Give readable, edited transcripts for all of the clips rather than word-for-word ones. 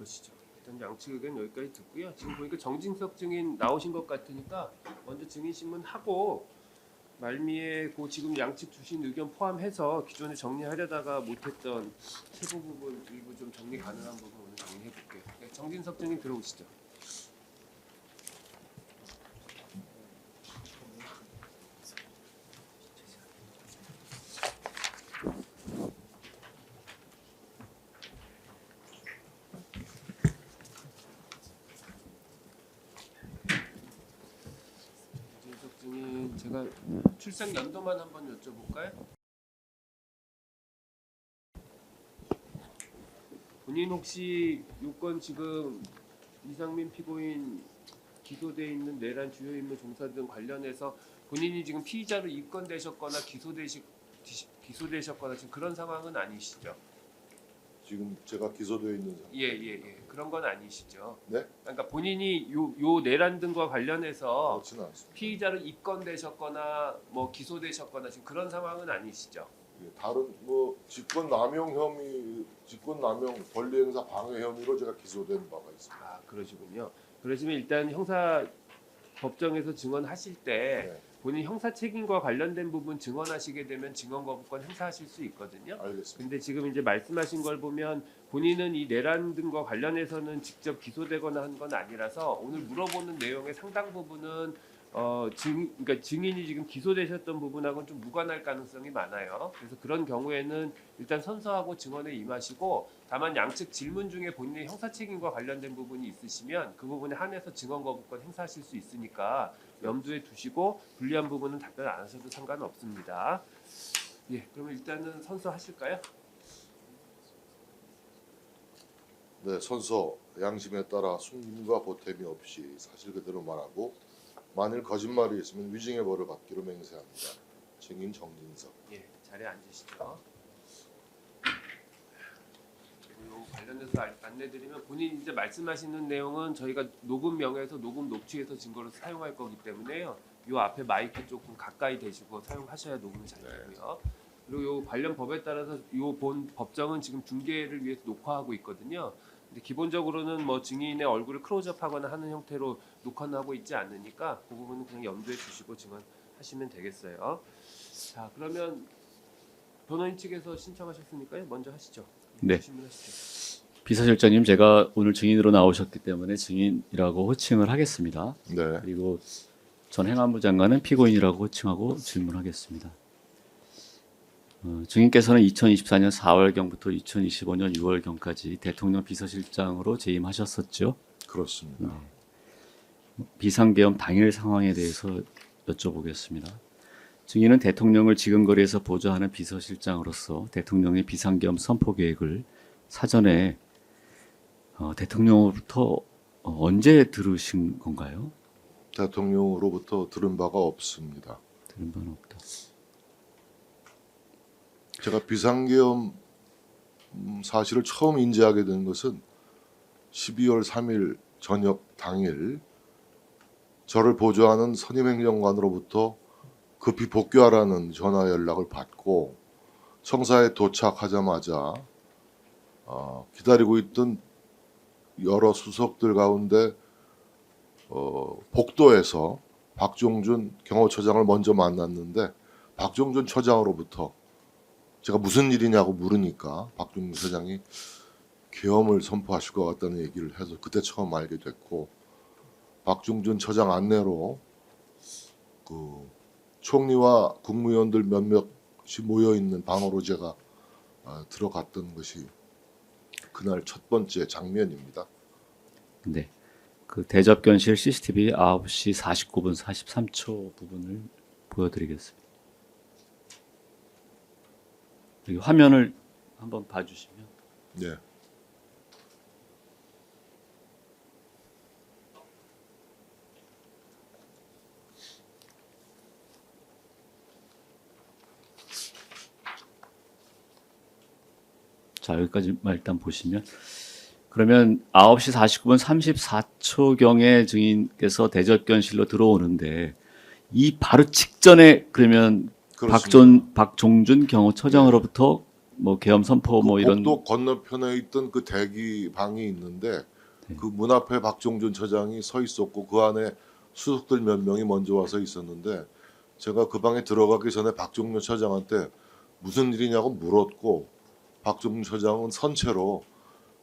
그러시죠. 일단 양측 의견 여기까지 듣고요. 지금 보니까 정진석 증인 나오신 것 같으니까 먼저 증인 신문하고 말미에 그 지금 양측 주신 의견 포함해서 기존에 정리하려다가 못했던 세부 부분 일부 좀 정리 가능한 부분 오늘 정리해 볼게요. 네, 정진석 증인 들어오시죠. 정진석 증인 제가 출생 연도만 한번 여쭤볼까요? 본인 혹시 요건 지금 이상민 피고인 기소돼 있는 내란 주요 인물 종사 등 관련해서 본인이 지금 피의자로 입건되셨거나 기소되셨거나 지금 그런 상황은 아니시죠? 지금 제가 기소되어 있는 상태. 예. 그런 건 아니시죠? 네? 그러니까 본인이 요 내란 등과 관련해서 그렇지는 않습니다. 피의자로 입건되셨거나 뭐 기소되셨거나 지금 그런 상황은 아니시죠? 예, 다른 뭐 직권남용 혐의, 직권남용 권리행사 방해 혐의로 제가 기소된 바가 있습니다. 아 그러시군요. 그러시면 일단 형사 법정에서 증언하실 때 네, 본인 형사 책임과 관련된 부분 증언하시게 되면 증언 거부권 행사하실 수 있거든요. 알겠습니다. 근데 지금 이제 말씀하신 걸 보면 본인은 이 내란 등과 관련해서는 직접 기소되거나 한 건 아니라서 오늘 물어보는 내용의 상당 부분은 그러니까 증인이 지금 기소되셨던 부분하고는 좀 무관할 가능성이 많아요. 그래서 그런 경우에는 일단 선서하고 증언에 임하시고 다만 양측 질문 중에 본인의 형사 책임과 관련된 부분이 있으시면 그 부분에 한해서 증언 거부권 행사하실 수 있으니까 염두에 두시고 불리한 부분은 답변 안 하셔도 상관없습니다. 예, 그러면 일단은 선서하실까요? 네, 선서 양심에 따라 숨김과 보탬이 없이 사실 그대로 말하고 만일 거짓말이 있으면 위증의 벌을 받기로 맹세합니다. 증인 정진석. 예, 자리에 앉으시죠. 그리고 요 관련해서 안내드리면 본인 이제 말씀하시는 내용은 저희가 녹음 명에서 녹음 녹취해서 증거로 사용할 거기 때문에요. 요 앞에 마이크 조금 가까이 대시고 사용하셔야 녹음이 잘 되고요. 그리고 요 관련 법에 따라서 요 본 법정은 지금 중계를 위해서 녹화하고 있거든요. 근데 기본적으로는 뭐 증인의 얼굴을 클로즈업하거나 하는 형태로 녹화는 하고 있지 않으니까 그 부분은 그냥 염두에 두시고 증언하시면 되겠어요. 자, 그러면 변호인 측에서 신청하셨으니까요. 먼저 하시죠. 네. 질문하시죠. 비서실장님, 제가 오늘 증인으로 나오셨기 때문에 증인이라고 호칭을 하겠습니다. 네, 그리고 전 행안부 장관은 피고인이라고 호칭하고 질문하겠습니다. 증인께서는 2024년 4월경부터 2025년 6월경까지 대통령 비서실장으로 재임하셨었죠. 그렇습니다. 비상계엄 당일 상황에 대해서 여쭤보겠습니다. 증인은 대통령을 지금거리에서 보좌하는 비서실장으로서 대통령의 비상계엄 선포 계획을 사전에 대통령으로부터 언제 들으신 건가요? 대통령으로부터 들은 바가 없습니다. 들은 바는 없다. 제가 비상계엄 사실을 처음 인지하게 된 것은 12월 3일 저녁 당일 저를 보좌하는 선임행정관으로부터 급히 복귀하라는 전화 연락을 받고 청사에 도착하자마자 기다리고 있던 여러 수석들 가운데 복도에서 박종준 경호처장을 먼저 만났는데 박종준 처장으로부터 제가 무슨 일이냐고 물으니까 박종준 처장이 계엄을 선포하실 것 같다는 얘기를 해서 그때 처음 알게 됐고 박종준 처장 안내로 그 총리와 국무위원들 몇몇이 모여 있는 방으로 제가 들어갔던 것이 그날 첫 번째 장면입니다. 네. 그 대접견실 CCTV 9시 49분 43초 부분을 보여드리겠습니다. 여기 화면을 한번 봐주시면. 네. 자, 여기까지만 일단 보시면, 그러면 9시 49분 34초경에 증인께서 대접견실로 들어오는데 이 바로 직전에 그러면 그렇습니다. 박종준 경호처장으로부터 뭐 계엄 선포 뭐 이런 복도 건너편에 있던 그 대기방이 있는데 그 문 앞에 박종준 처장이 서 있었고 그 안에 수석들 몇 명이 먼저 와서 있었는데 제가 그 방에 들어가기 전에 박종준 처장한테 무슨 일이냐고 물었고 박종준 처장은 선체로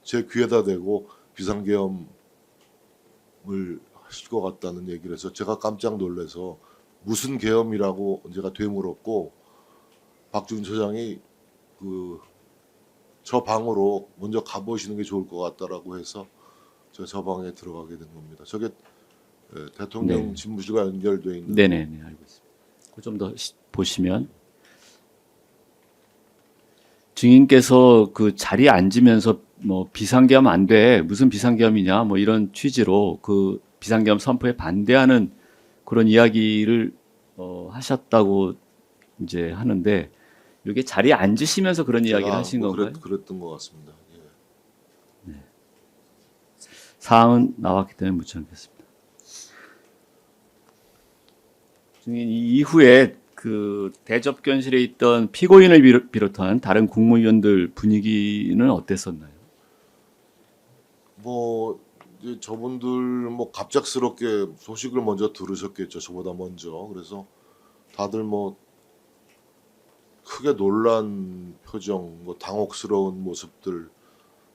제 귀에다 대고 비상계엄을 하실 것 같다는 얘기를 해서 제가 깜짝 놀라서 무슨 계엄이라고 제가 되물었고 박종준 처장이 저 방으로 먼저 가보시는 게 좋을 것 같다라고 해서 제가 저 방에 들어가게 된 겁니다. 저게 대통령 네. 집무실과 연결돼 있는. 네네네 알고 있습니다. 좀 더 보시면 증인께서 그 자리에 앉으면서 뭐 비상계엄 안 돼, 무슨 비상계엄이냐 뭐 이런 취지로 그 비상계엄 선포에 반대하는 그런 이야기를 하셨다고 이제 하는데 이게 자리에 앉으시면서 그런 이야기를 하신 뭐 건가요? 그랬던 것 같습니다. 예. 사항은 나왔기 때문에 묻지 않겠습니다. 증인 이 이후에 그 대접견실에 있던 피고인을 비롯한 다른 국무위원들 분위기는 어땠었나요? 뭐 이제 저분들 뭐 갑작스럽게 소식을 먼저 들으셨겠죠. 저보다 먼저. 그래서 다들 뭐 크게 놀란 표정, 뭐 당혹스러운 모습들,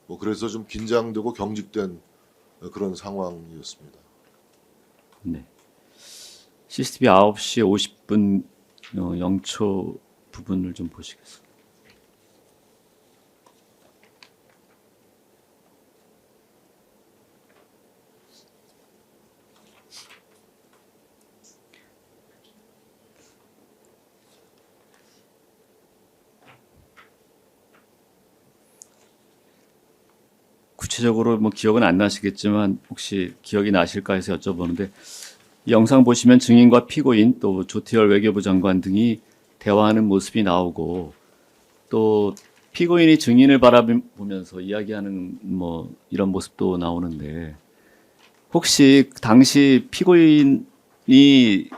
뭐 그래서 좀 긴장되고 경직된 그런 상황이었습니다. 네. CCTV 9시 50분 0초 부분을 좀 보시겠습니다. 구체적으로 뭐 기억은 안 나시겠지만 혹시 기억이 나실까 해서 여쭤보는데 이 영상 보시면 증인과 피고인 또 조태열 외교부 장관 등이 대화하는 모습이 나오고 또 피고인이 증인을 바라보면서 이야기하는 뭐 이런 모습도 나오는데 혹시 당시 피고인이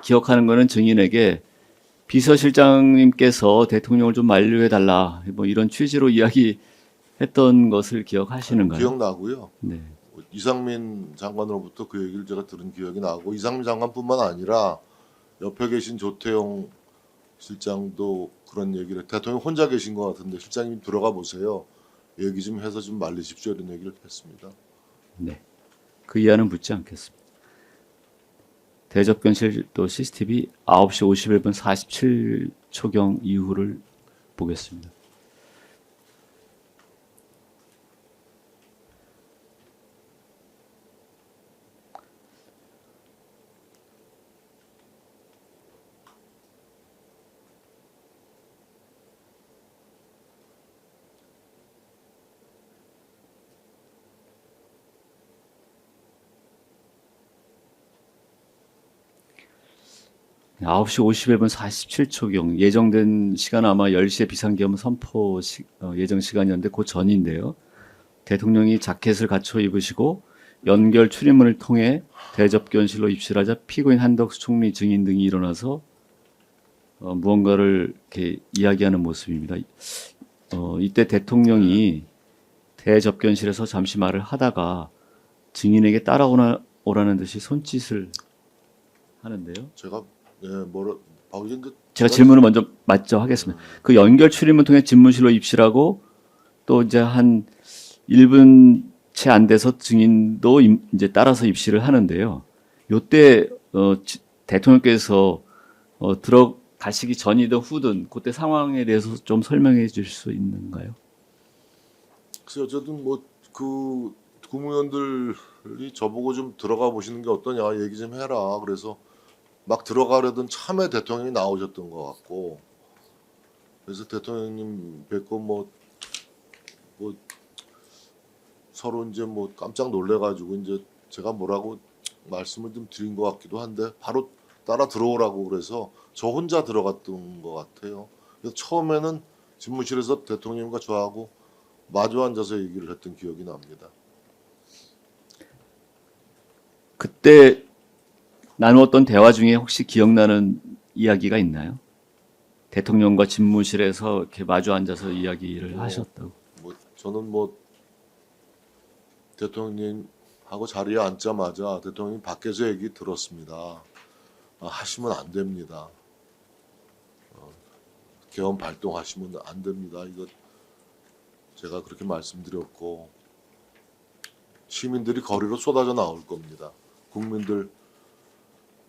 기억하는 거는 증인에게 비서실장님께서 대통령을 좀 만류해 달라 뭐 이런 취지로 이야기했던 것을 기억하시는가요? 기억나고요. 네. 이상민 장관으로부터 그 얘기를 제가 들은 기억이 나고 이상민 장관뿐만 아니라 옆에 계신 조태용 실장도 그런 얘기를 대통령 혼자 계신 것 같은데 실장님 들어가 보세요. 얘기 좀 해서 좀 말리십시오 이런 얘기를 했습니다. 네. 그 이하는 묻지 않겠습니다. 대접견실 또 CCTV 9시 51분 47초경 이후를 보겠습니다. 네, 9시 51분 47초경 예정된 시간 아마 10시에 비상계엄 선포 예정 시간이었는데 그 전인데요. 대통령이 자켓을 갖춰 입으시고 연결 출입문을 통해 대접견실로 입실하자 피고인 한덕수 총리 증인 등이 일어나서 무언가를 이렇게 이야기하는 모습입니다. 이때 대통령이 대접견실에서 잠시 말을 하다가 증인에게 따라오라는 듯이 손짓을 하는데요. 제가 뭐라 근데 제가 질문을 먼저 맞죠 하겠습니다. 그 연결 출입문 통해 집무실로 입실하고 또 이제 한 1분 채 안 돼서 증인도 이제 따라서 입실을 하는데요. 요때 대통령께서 들어가시기 전이든 후든 그때 상황에 대해서 좀 설명해 주실 수 있는가요? 그래서 어쨌든 뭐 그 국무위원들이 저보고 좀 들어가 보시는 게 어떠냐 얘기 좀 해라. 그래서 막 들어가려던 참에 대통령이 나오셨던 것 같고 그래서 대통령님 뵙고 뭐 서로 이제 뭐 깜짝 놀래가지고 이제 제가 뭐라고 말씀을 좀 드린 것 같기도 한데 바로 따라 들어오라고 그래서 저 혼자 들어갔던 것 같아요. 그래서 처음에는 집무실에서 대통령과 저하고 마주 앉아서 얘기를 했던 기억이 납니다. 그때 나누었던 대화 중에 혹시 기억나는 이야기가 있나요? 대통령과 집무실에서 이렇게 마주 앉아서 이야기를 하셨다고. 저는 대통령하고 자리에 앉자마자 대통령이 밖에서 얘기 들었습니다. 하시면 안 됩니다. 계엄 발동하시면 안 됩니다. 이거 제가 그렇게 말씀드렸고 시민들이 거리로 쏟아져 나올 겁니다. 국민들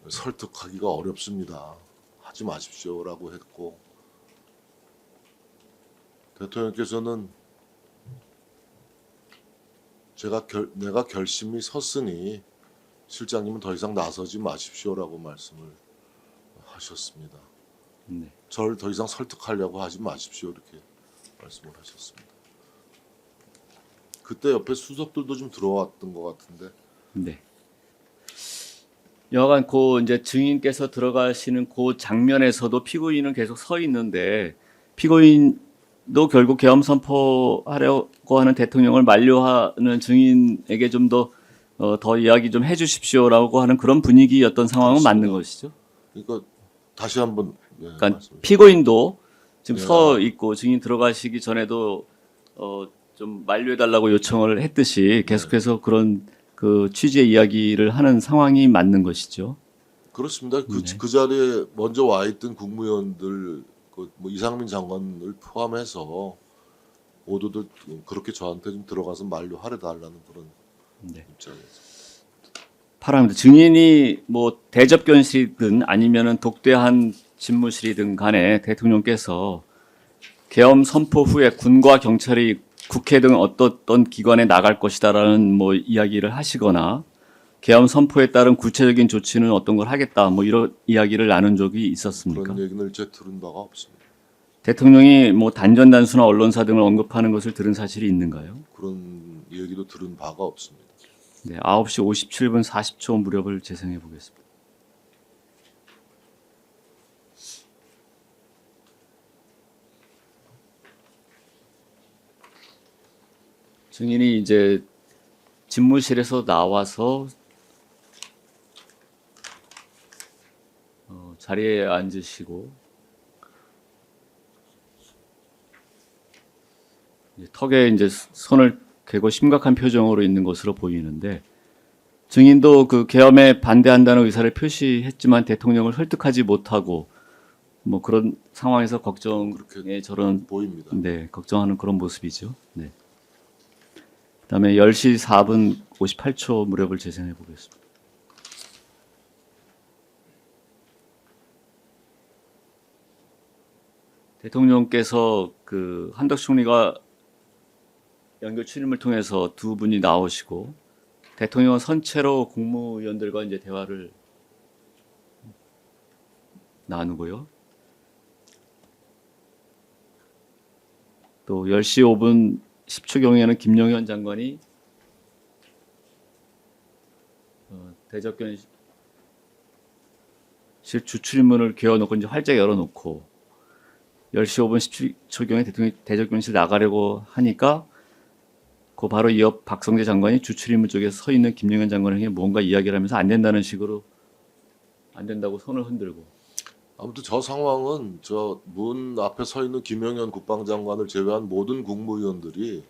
설득하기가 어렵습니다. 하지 마십시오라고 했고 대통령께서는 내가 결심이 섰으니 실장님은 더 이상 나서지 마십시오라고 말씀을 하셨습니다. 네. 저를 더 이상 설득하려고 하지 마십시오 이렇게 말씀을 하셨습니다. 그때 옆에 수석들도 좀 들어왔던 것 같은데 네. 여하간 그 이제 증인께서 들어가시는 그 장면에서도 피고인은 계속 서 있는데 피고인도 결국 계엄 선포하려고 하는 대통령을 만류하는 증인에게 좀 더 이야기 좀 해주십시오라고 하는 그런 분위기였던 상황은 그렇습니다. 맞는 것이죠. 그러니까 다시 한번 그러니까 말씀해 피고인도 지금 네. 서 있고 증인 들어가시기 전에도 좀 만류해달라고 요청을 했듯이 계속해서 그런 그 취지의 이야기를 하는 상황이 맞는 것이죠. 그렇습니다. 네. 그 자리에 먼저 와 있던 국무위원들 뭐 이상민 장관을 포함해서 모두들 그렇게 저한테 좀 들어가서 만류하려 달라는 그런 네. 입장이죠. 파랍니다. 증인이 뭐 대접견실이든 아니면은 독대한 집무실이든 간에 대통령께서 계엄 선포 후에 군과 경찰이 국회 등 어떤 기관에 나갈 것이다라는 뭐 이야기를 하시거나 계엄 선포에 따른 구체적인 조치는 어떤 걸 하겠다 뭐 이런 이야기를 나눈 적이 있었습니까? 그런 얘기는 제 들은 바가 없습니다. 대통령이 뭐 단전단수나 언론사 등을 언급하는 것을 들은 사실이 있는가요? 그런 얘기도 들은 바가 없습니다. 네, 9시 57분 40초 무렵을 재생해 보겠습니다. 증인이 이제 집무실에서 나와서 자리에 앉으시고 턱에 이제 손을 대고 심각한 표정으로 있는 것으로 보이는데 증인도 그 계엄에 반대한다는 의사를 표시했지만 대통령을 설득하지 못하고 뭐 그런 상황에서 걱정에 그렇게 저런 보입니다. 네, 걱정하는 그런 모습이죠. 네. 그다음에 10시 4분 58초 무렵을 재생해 보겠습니다. 대통령께서 그 한덕 총리가 연결 출입을 통해서 두 분이 나오시고 대통령은 선체로 국무위원들과 이제 대화를 나누고요. 또 10시 5분 10초경에는 김용현 장관이 대접견실 주출입문을 개어놓고 이제 활짝 열어놓고 10시 5분 17초경에 대통령이 대접견실 나가려고 하니까 그 바로 이어 박성재 장관이 주출입문 쪽에 서 있는 김용현 장관에게 뭔가 이야기를 하면서 안 된다는 식으로 안 된다고 손을 흔들고 아무튼 저 상황은 저 문 앞에 서 있는 김영현 국방장관을 제외한 모든 국무위원들이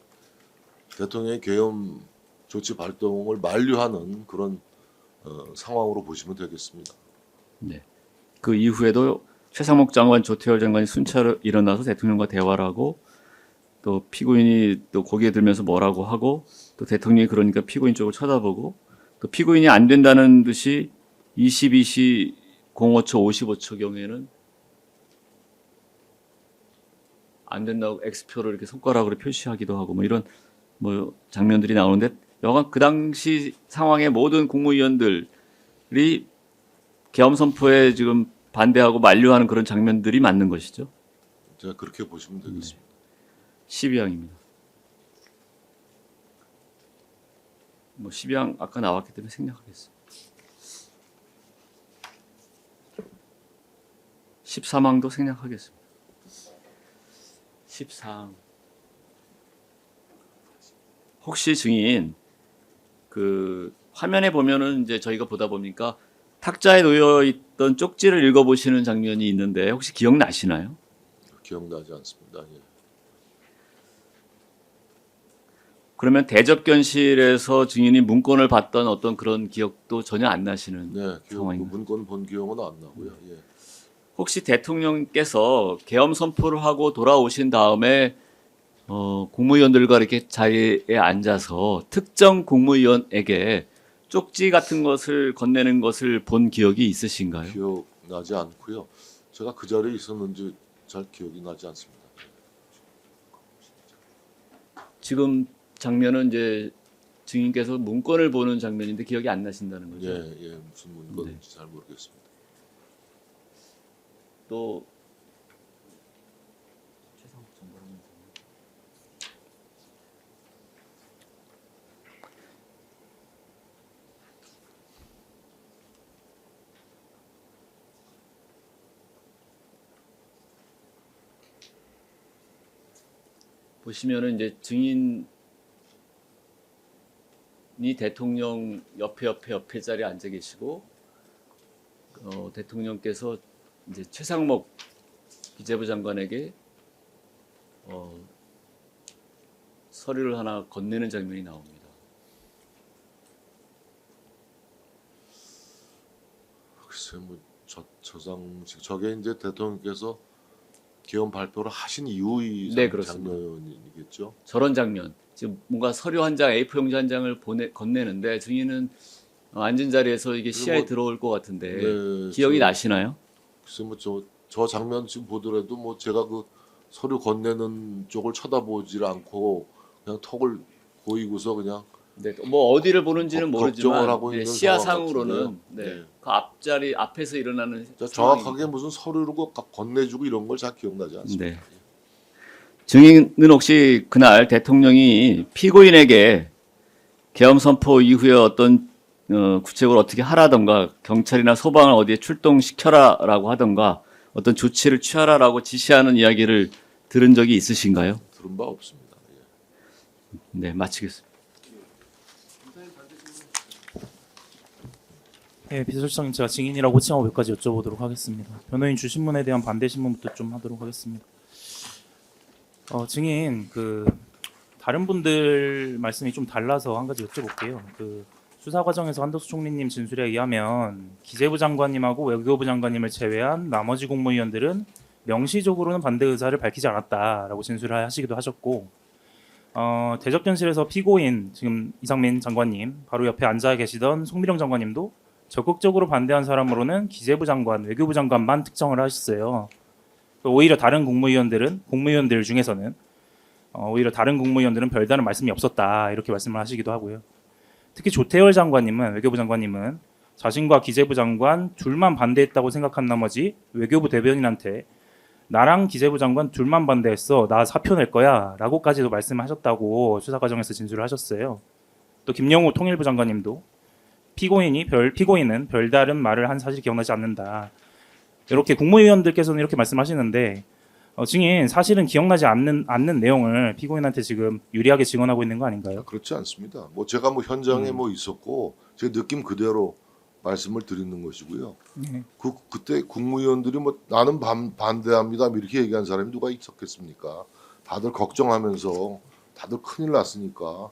대통령의 계엄 조치 발동을 만류하는 그런 상황으로 보시면 되겠습니다. 네. 그 이후에도 최상목 장관, 조태열 장관이 순찰을 일어나서 대통령과 대화를 하고 또 피고인이 또 고개 들면서 뭐라고 하고 또 대통령이 그러니까 피고인 쪽을 쳐다보고 또 피고인이 안 된다는 듯이 22시 05초 55초 경에는 안 된다고 X표를 이렇게 손가락으로 표시하기도 하고 뭐 이런 뭐 장면들이 나오는데 여간 그 당시 상황의 모든 국무위원들이 계엄 선포에 지금 반대하고 만류하는 그런 장면들이 맞는 것이죠. 제가 그렇게 보시면 되겠습니다. 12항입니다. 뭐 12항 아까 나왔기 때문에 생략하겠습니다. 13항도 생략하겠습니다. 14항. 혹시 증인 그 화면에 보면은 이제 저희가 보다 보니까 탁자에 놓여 있던 쪽지를 읽어보시는 장면이 있는데 혹시 기억나시나요? 기억나지 않습니다. 예. 그러면 대접견실에서 증인이 문건을 봤던 어떤 그런 기억도 전혀 안 나시는 네, 기억, 상황인가요? 문건 본 기억은 안 나고요. 예. 혹시 대통령께서 계엄 선포를 하고 돌아오신 다음에 국무위원들과 이렇게 자리에 앉아서 특정 국무위원에게 쪽지 같은 것을 건네는 것을 본 기억이 있으신가요? 기억나지 않고요. 제가 그 자리에 있었는지 잘 기억이 나지 않습니다. 지금 장면은 이제 증인께서 문건을 보는 장면인데 기억이 안 나신다는 거죠? 예, 예, 무슨 문건인지 잘 모르겠습니다. 또 보시면은 이제 증인이 대통령 옆에 자리에 앉아 계시고 대통령께서 이제 최상목 기재부 장관에게 서류를 하나 건네는 장면이 나옵니다. 글쎄, 뭐 저장식 저게 이제 대통령께서 계엄 발표를 하신 이후의 네, 그렇습니다. 장면이겠죠. 저런 장면, 지금 뭔가 서류 한 장, A4 용지 한 장을 건네는데 증인은 앉은 자리에서 이게 시야에 뭐- 들어올 것 같은데 네, 기억이 저- 나시나요? 글쎄, 뭐 저 장면 지금 보더라도 뭐 제가 그 서류 건네는 쪽을 쳐다보질 않고 그냥 턱을 고이고서 그냥 네, 뭐 어디를 보는지는 걱정을 모르지만 하고 네, 있는 시야상으로는 상황 네, 같은데요. 네. 그 앞자리 앞에서 일어나는 자, 상황이- 정확하게 무슨 서류를 건네주고 이런 걸 잘 기억나지 않습니다. 네. 증인은 혹시 그날 대통령이 피고인에게 계엄 선포 이후에 어떤 구체적으로 어떻게 하라던가 경찰이나 소방을 어디에 출동시켜라라고 하던가 어떤 조치를 취하라라고 지시하는 이야기를 들은 적이 있으신가요? 들은 바 없습니다. 예. 네, 마치겠습니다. 네, 비서실장님 제가 증인이라고 호칭하고 몇 가지 여쭤보도록 하겠습니다. 변호인 주신문에 대한 반대 신문부터 좀 하도록 하겠습니다. 증인 다른 분들 말씀이 좀 달라서 한 가지 여쭤볼게요. 수사 과정에서 한덕수 총리님 진술에 의하면 기재부 장관님하고 외교부 장관님을 제외한 나머지 국무위원들은 명시적으로는 반대 의사를 밝히지 않았다라고 진술을 하시기도 하셨고, 대접견실에서 피고인 지금 이상민 장관님 바로 옆에 앉아 계시던 송미령 장관님도 적극적으로 반대한 사람으로는 기재부 장관, 외교부 장관만 특정을 하셨어요. 오히려 다른 국무위원들 중에서는 오히려 다른 국무위원들은 별다른 말씀이 없었다 이렇게 말씀을 하시기도 하고요. 특히 조태열 장관님은 외교부 장관님은 자신과 기재부 장관 둘만 반대했다고 생각한 나머지 외교부 대변인한테 나랑 기재부 장관 둘만 반대했어. 나 사표 낼 거야. 라고까지도 말씀하셨다고 수사 과정에서 진술을 하셨어요. 또 김영우 통일부 장관님도 피고인은 별다른 말을 한 사실이 기억나지 않는다. 이렇게 국무위원들께서는 이렇게 말씀하시는데 증인 사실은 기억나지 않는 내용을 피고인한테 지금 유리하게 증언하고 있는 거 아닌가요? 그렇지 않습니다. 뭐 제가 뭐 현장에 뭐 있었고 제 느낌 그대로 말씀을 드리는 것이고요. 네. 그때 국무위원들이 뭐 나는 반대합니다 이렇게 얘기한 사람이 누가 있었겠습니까? 다들 걱정하면서 다들 큰일 났으니까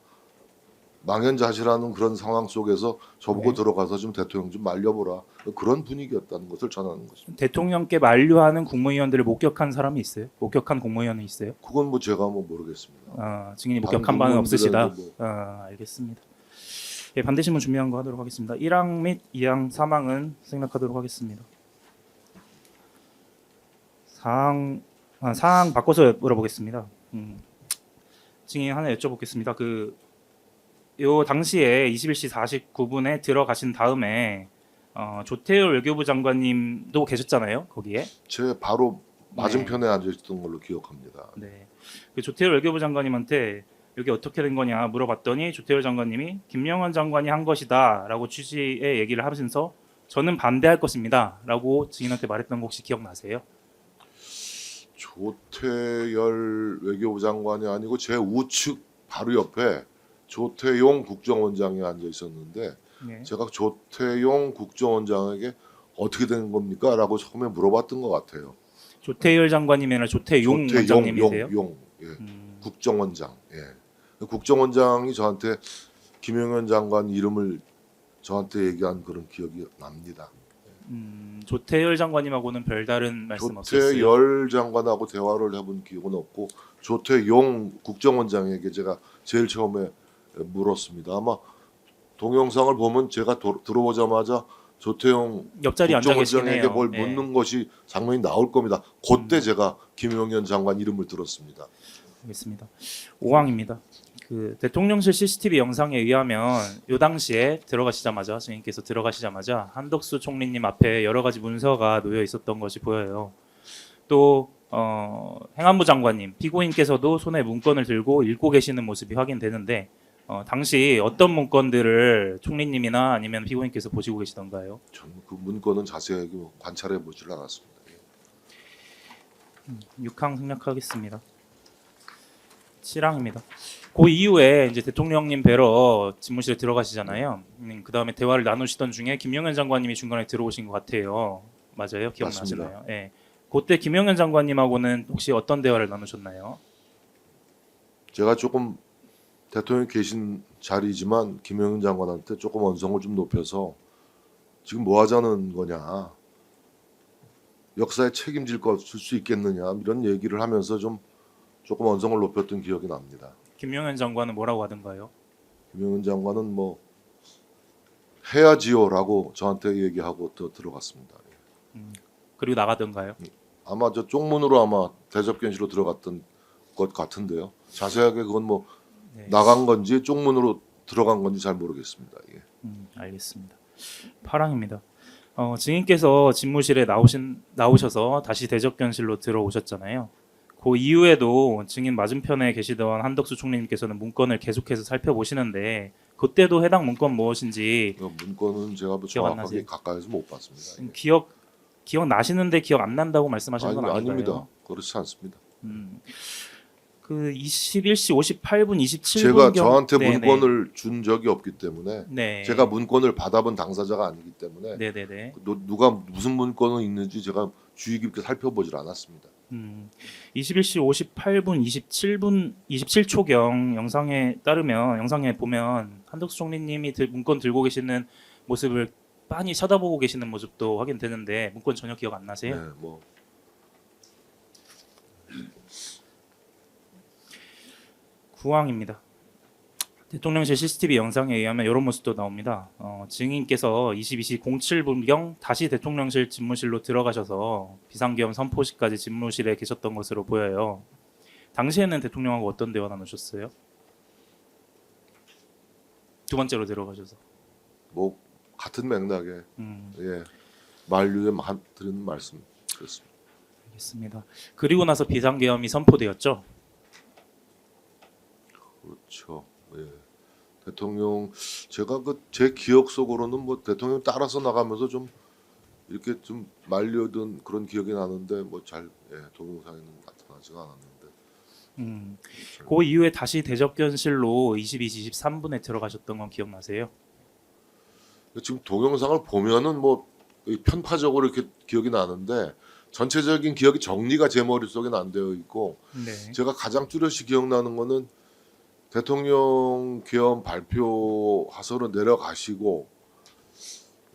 망연자실하는 그런 상황 속에서 저보고 네. 들어가서 좀 대통령 좀 말려보라 그런 분위기였다는 것을 전하는 것입니다. 대통령께 만류하는 국무위원들을 목격한 사람이 있어요? 목격한 국무위원은 있어요? 그건 뭐 제가 뭐 모르겠습니다. 증인이 다른 목격한 바는 없으시다. 국무위원들에도 알겠습니다. 예, 반대신문 준비한 거 하도록 하겠습니다. 1항 및 2항, 3항은 생략하도록 하겠습니다. 4항 바꿔서 물어보겠습니다. 증인 하나 여쭤보겠습니다. 요 당시에 21시 49분에 들어가신 다음에 조태열 외교부 장관님도 계셨잖아요. 거기에. 제 바로 맞은편에 앉아 있었던 걸로 기억합니다. 네. 조태열 외교부 장관님한테 여기 어떻게 된 거냐 물어봤더니 조태열 장관님이 김영환 장관이 한 것이다라고 취지의 얘기를 하면서 저는 반대할 것입니다라고 증인한테 말했던 거 혹시 기억나세요? 조태열 외교부 장관이 아니고 제 우측 바로 옆에 조태용 국정원장이 앉아 있었는데 네. 제가 조태용 국정원장에게 어떻게 된 겁니까? 라고 처음에 물어봤던 것 같아요. 조태열 장관님이 아니라 조태용 원장님이세요? 용, 예. 국정원장. 예. 국정원장이 저한테 김용현 장관 이름을 저한테 얘기한 그런 기억이 납니다. 조태열 장관님하고는 별다른 말씀 없었어요? 조태열 장관하고 대화를 해본 기억은 없고 조태용 국정원장에게 제가 제일 처음에 물었습니다. 아마 동영상을 보면 제가 들어오자마자 조태용 옆자리 앉아 계시긴 국정원장에게 해요. 뭘 예. 묻는 것이 장면이 나올 겁니다. 그때 제가 김용현 장관 이름을 들었습니다. 알겠습니다. 5항입니다. 그 대통령실 CCTV 영상에 의하면 요 당시에 들어가시자마자 증인께서 들어가시자마자 한덕수 총리님 앞에 여러 가지 문서가 놓여 있었던 것이 보여요. 또 행안부 장관님 피고인께서도 손에 문건을 들고 읽고 계시는 모습이 확인되는데 당시 어떤 문건들을 총리님이나 아니면 피고인께서 보시고 계시던가요? 저는 그 문건은 자세하게 관찰해 보질 않았습니다. 6항 생략하겠습니다. 7항입니다. 그 이후에 이제 대통령님 뵈러 집무실에 들어가시잖아요. 그 다음에 대화를 나누시던 중에 김용현 장관님이 중간에 들어오신 것 같아요. 맞아요? 기억나시나요? 맞습니다. 네. 그때 김용현 장관님하고는 혹시 어떤 대화를 나누셨나요? 제가 조금 대통령이 계신 자리지만 김용현 장관한테 조금 언성을 좀 높여서 지금 뭐 하자는 거냐, 역사에 책임질 거 쓸 수 있겠느냐 이런 얘기를 하면서 좀 조금 언성을 높였던 기억이 납니다. 김용현 장관은 뭐라고 하던가요? 김용현 장관은 뭐 해야지요라고 저한테 얘기하고 또 들어갔습니다. 그리고 나가던가요? 아마 저 쪽문으로 아마 대접견실로 들어갔던 것 같은데요. 자세하게 그건 뭐 네. 나간 건지 쪽문으로 들어간 건지 잘 모르겠습니다. 예. 알겠습니다. 8항입니다. 증인께서 집무실에 나오셔서 다시 대접견실로 들어오셨잖아요. 그 이후에도 증인 맞은편에 계시던 한덕수 총리님께서는 문건을 계속해서 살펴보시는데 그때도 해당 문건 무엇인지 그 문건은 제가 뭐 기억 안 정확하게 나세요? 가까이서 못 봤습니다. 예. 기억 나시는데 기억 안 난다고 말씀하시는 건 아닌가요? 아닙니다. 그렇지 않습니다. 그 21시 58분 27분 제가 저한테 네네. 문건을 준 적이 없기 때문에 네. 제가 문건을 받아본 당사자가 아니기 때문에 네네네. 누가 무슨 문건이 있는지 제가 주의 깊게 살펴보질 않았습니다. 21시 58분 27초경 영상에 따르면 영상에 보면 한덕수 총리님이 문건 들고 계시는 모습을 빤히 쳐다보고 계시는 모습도 확인되는데 문건 전혀 기억 안 나세요? 네, 뭐 9항입니다. 대통령실 CCTV 영상에 의하면 이런 모습도 나옵니다. 증인께서 22시 07분경 다시 대통령실 집무실로 들어가셔서 비상계엄 선포시까지 집무실에 계셨던 것으로 보여요. 당시에는 대통령하고 어떤 대화 나누셨어요? 두 번째로 들어가셔서. 뭐 같은 맥락에 음, 예, 만류에 드리는 말씀 그렇습니다. 알겠습니다. 그리고 나서 비상계엄이 선포되었죠. 그렇죠. 예. 대통령 제가 그 제 기억 속으로는 뭐 대통령 따라서 나가면서 좀 이렇게 좀 말려든 그런 기억이 나는데 뭐 잘 동영상에는 나타나지가 않았는데 그 이후에 다시 대접견실로 22시 23분에 들어가셨던 건 기억나세요? 지금 동영상을 보면은 뭐 편파적으로 이렇게 기억이 나는데 전체적인 기억이 정리가 제 머릿속에 안 되어 있고 네. 제가 가장 뚜렷이 기억나는 거는 대통령 계엄 발표 하서로 내려가시고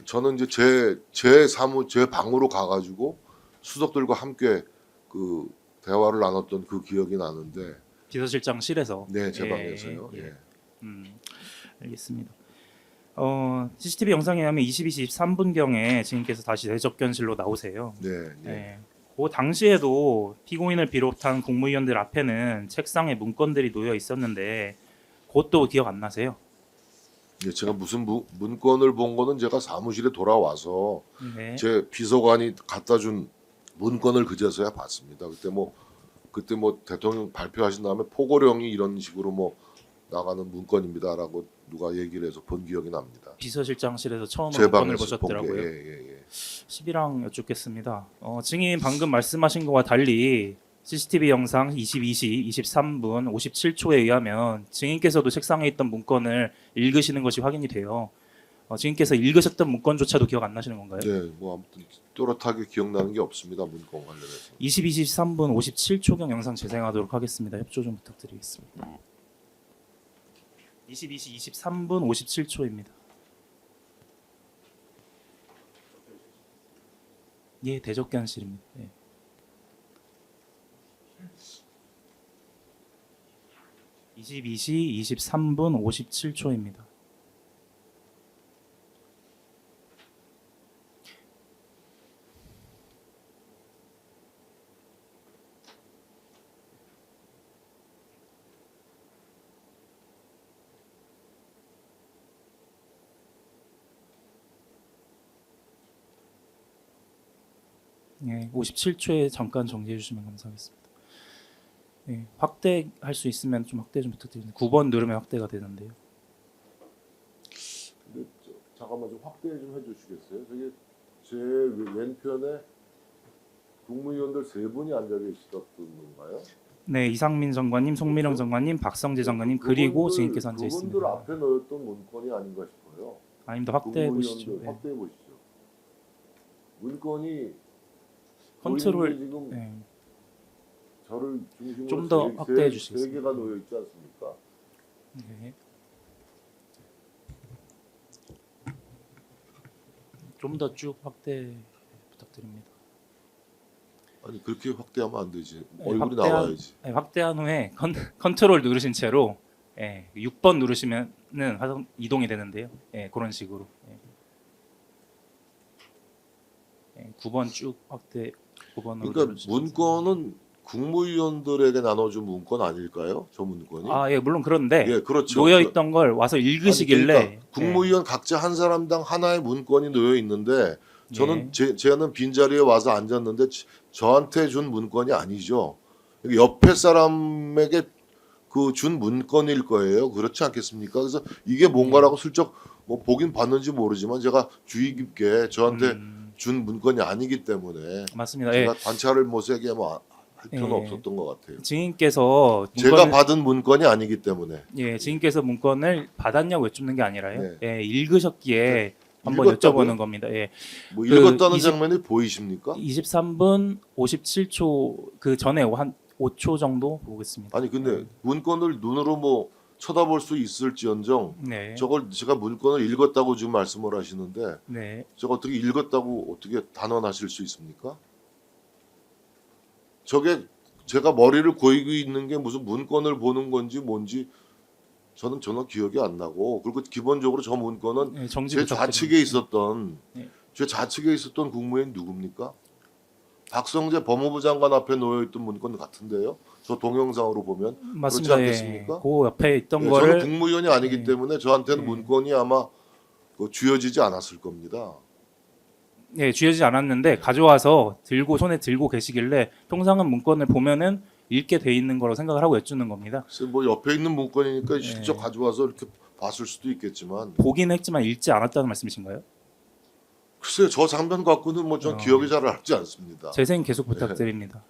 저는 이제 제 방으로 가가지고 수석들과 함께 그 대화를 나눴던 그 기억이 나는데 비서실장실에서. 네, 제 방에서요. 예. 알겠습니다. CCTV 영상에 의하면 22시 23분경에 증인께서 다시 대접견실로 나오세요. 네, 네. 네. 그 당시에도 피고인을 비롯한 국무위원들 앞에는 책상에 문건들이 놓여 있었는데 그것도 기억 안 나세요? 예, 제가 무슨 문건을 본 거는 제가 사무실에 돌아와서 네. 제 비서관이 갖다 준 문건을 그제서야 봤습니다. 그때 뭐 대통령 발표하신 다음에 포고령이 이런 식으로 뭐 나가는 문건입니다라고 누가 얘기를 해서 본 기억이 납니다. 비서실장실에서 처음 제 문건을 방에서 본 게, 보셨더라고요. 예. 11항 여쭙겠습니다. 증인 방금 말씀하신 것과 달리 CCTV 영상 22시 23분 57초에 의하면 증인께서도 책상에 있던 문건을 읽으시는 것이 확인이 돼요. 증인께서 읽으셨던 문건조차도 기억 안 나시는 건가요? 네, 뭐 아무튼 또렷하게 기억나는 게 없습니다. 문건 관련해서. 22시 3분 57초경 영상 재생하도록 하겠습니다. 협조 좀 부탁드리겠습니다. 22시 23분 57초입니다. 예, 대적견실입니다. 예. (22시 23분 57초입니다) 예, 57초에 잠깐 정지해 주시면 감사하겠습니다. 예, 확대할 수 있으면 좀 확대 좀 부탁드립니다. 9번 누르면 확대가 되는데요. 근데 잠깐만 좀 확대 좀 해주시겠어요? 저기 제 왼편에 국무위원들 세 분이 앉아 계시던 건가요? 네, 이상민 장관님, 송미령 장관님, 박성재 장관님 그리고 증인께서 앉아 그분들 있습니다. 앞에 넣었던 문건이 아닌가 싶어요. 아닙니다. 확대해 보시죠. 국무위원들 예. 확대해 보시죠. 문건이 컨트롤. 보이는데 지금 예. 저를 중심으로 좀더 확대해 세 주시겠습니까? 개가 놓여 있지 않습니까? 네. 좀 더 쭉 확대 부탁드립니다. 아니 그렇게 확대하면 안 되지. 네, 얼굴이 확대한- 나와야지. 네, 확대한 후에 컨트롤 누르신 채로 6번 누르시면은 이동이 되는데요. 그런 식으로. 9번 쭉 확대. 9번으로 그러니까 문건은 국무위원들에게 나눠준 문건 아닐까요? 저 문건이. 물론 그런데 예, 그렇죠. 놓여 있던 걸 와서 읽으시길래 아니, 그러니까 국무위원 각자 한 사람당 하나의 문건이 놓여 있는데 저는 제는 빈 자리에 와서 앉았는데 저한테 준 문건이 아니죠. 옆에 사람에게 그 준 문건일 거예요. 그렇지 않겠습니까? 그래서 이게 뭔가라고 슬쩍 뭐 보긴 봤는지 모르지만 제가 주의 깊게 저한테 준 문건이 아니기 때문에 맞습니다. 제가 관찰을 뭐 세게 뭐 할 필요는 예. 없었던 것 같아요. 증인께서 제가 받은 문건이 아니기 때문에 증인께서 문건을 받았냐고 여쭙는 게 아니라요. 네. 읽으셨기에 한번 읽었다고요? 여쭤보는 겁니다. 뭐 그 읽었다는 20 장면이 보이십니까? 23분 57초 그 전에 한 5초 정도 보겠습니다. 아니 근데 문건을 눈으로 뭐 쳐다볼 수 있을지언정 네. 저걸 제가 문건을 읽었다고 지금 말씀을 하시는데 네. 제가 어떻게 읽었다고 어떻게 단언하실 수 있습니까? 저게 제가 머리를 고이고 있는 게 무슨 문건을 보는 건지 뭔지 저는 전혀 기억이 안 나고 그리고 기본적으로 저 문건은 네, 정지 제 부탁드립니다. 좌측에 있었던 네. 제 좌측에 있었던 국무위원 누굽니까? 박성재 법무부 장관 앞에 놓여 있던 문건 같은데요. 저 동영상으로 보면 맞습니다. 그렇지 않겠습니까? 그 옆에 있던 예, 거를 저는 국무위원이 아니기 네. 때문에 저한테는 네. 문건이 아마 쥐어지지 않았을 겁니다. 쥐어지지 않았는데 가져와서 손에 들고 계시길래 통상은 문건을 보면은 읽게 돼 있는 거로 생각을 하고 여쭙는 겁니다. 글쎄 뭐 옆에 있는 문건이니까 네. 직접 가져와서 이렇게 봤을 수도 있겠지만 보긴 했지만 읽지 않았다는 말씀이신가요? 글쎄요 저 장면 갖고는 뭐 전 기억이 잘 나지 않습니다. 재생 계속 부탁드립니다.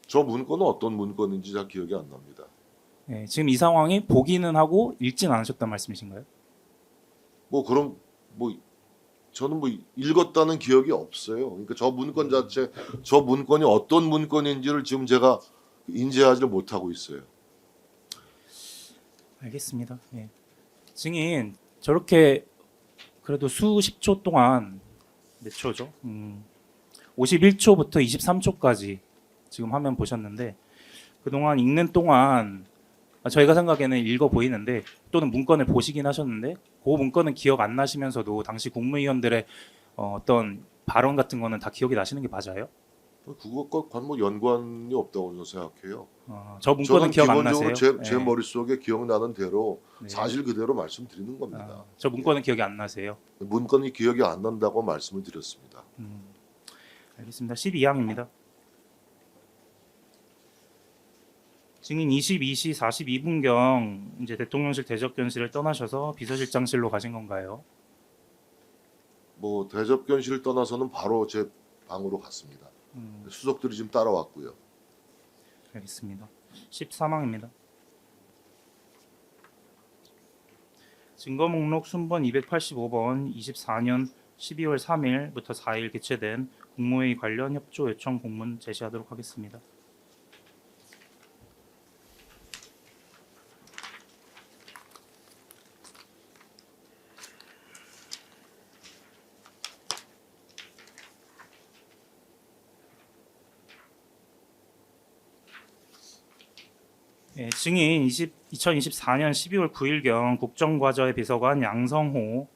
저 문건은 어떤 문건인지 잘 기억이 안 납니다. 지금 이 상황이 보기는 하고 읽진 않으셨단 말씀이신가요? 뭐 그럼 뭐 저는 뭐 읽었다는 기억이 없어요. 그러니까 저 문건 자체 저 문건이 어떤 문건인지를 지금 제가 인지하지를 못하고 있어요. 알겠습니다. 증인 저렇게 그래도 수십 초 동안 몇 초죠? 51초부터 23초까지 지금 화면 보셨는데 그동안 읽는 동안 저희가 생각에는 읽어 보이는데 또는 문건을 보시긴 하셨는데 그 문건은 기억 안 나시면서도 당시 국무위원들의 어떤 발언 같은 거는 다 기억이 나시는 게 맞아요? 그것과 뭐 연관이 없다고 저는 생각해요. 저 문건은 저는 기억 안 기본적으로 나세요? 제 머릿속에 기억나는 대로 네. 사실 그대로 말씀드리는 겁니다. 저 문건은 기억이 안 나세요? 문건이 기억이 안 난다고 말씀을 드렸습니다. 알겠습니다. 12항입니다. 증인 22시 42분경 이제 대통령실 대접견실을 떠나셔서 비서실장실로 가신 건가요? 뭐 대접견실을 떠나서는 바로 제 방으로 갔습니다. 수석들이 지금 따라왔고요. 알겠습니다. 13항입니다. 증거 목록 순번 285번 24년 12월 3일부터 4일 개최된 국무회의 관련 협조 요청 공문 제시하도록 하겠습니다. 예, 증인 2024년 12월 9일경 국정과좌의 비서관 양성호로부터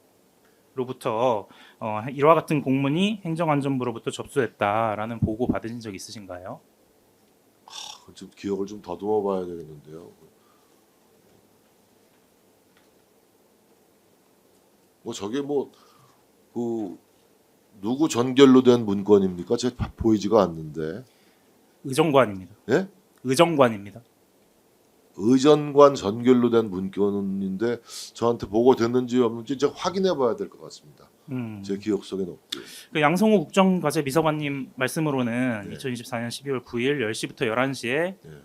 이와 같은 공문이 행정안전부로부터 접수됐다라는 보고 받으신 적 있으신가요? 좀 기억을 좀 더듬어 봐야 되겠는데요. 뭐 저게 뭐 그 누구 전결로 된 문건입니까? 제가 보이지가 않는데. 의정관입니다. 예? 의정관입니다. 의전관 전결로 된 문건인데 저한테 보고됐는지 없는지 제가 확인해 봐야 될 것 같습니다. 제 기억 속에는 없고요. 그 양성호 국정과제 비서관님 말씀으로는 네. 2024년 12월 9일 10시부터 11시에 네.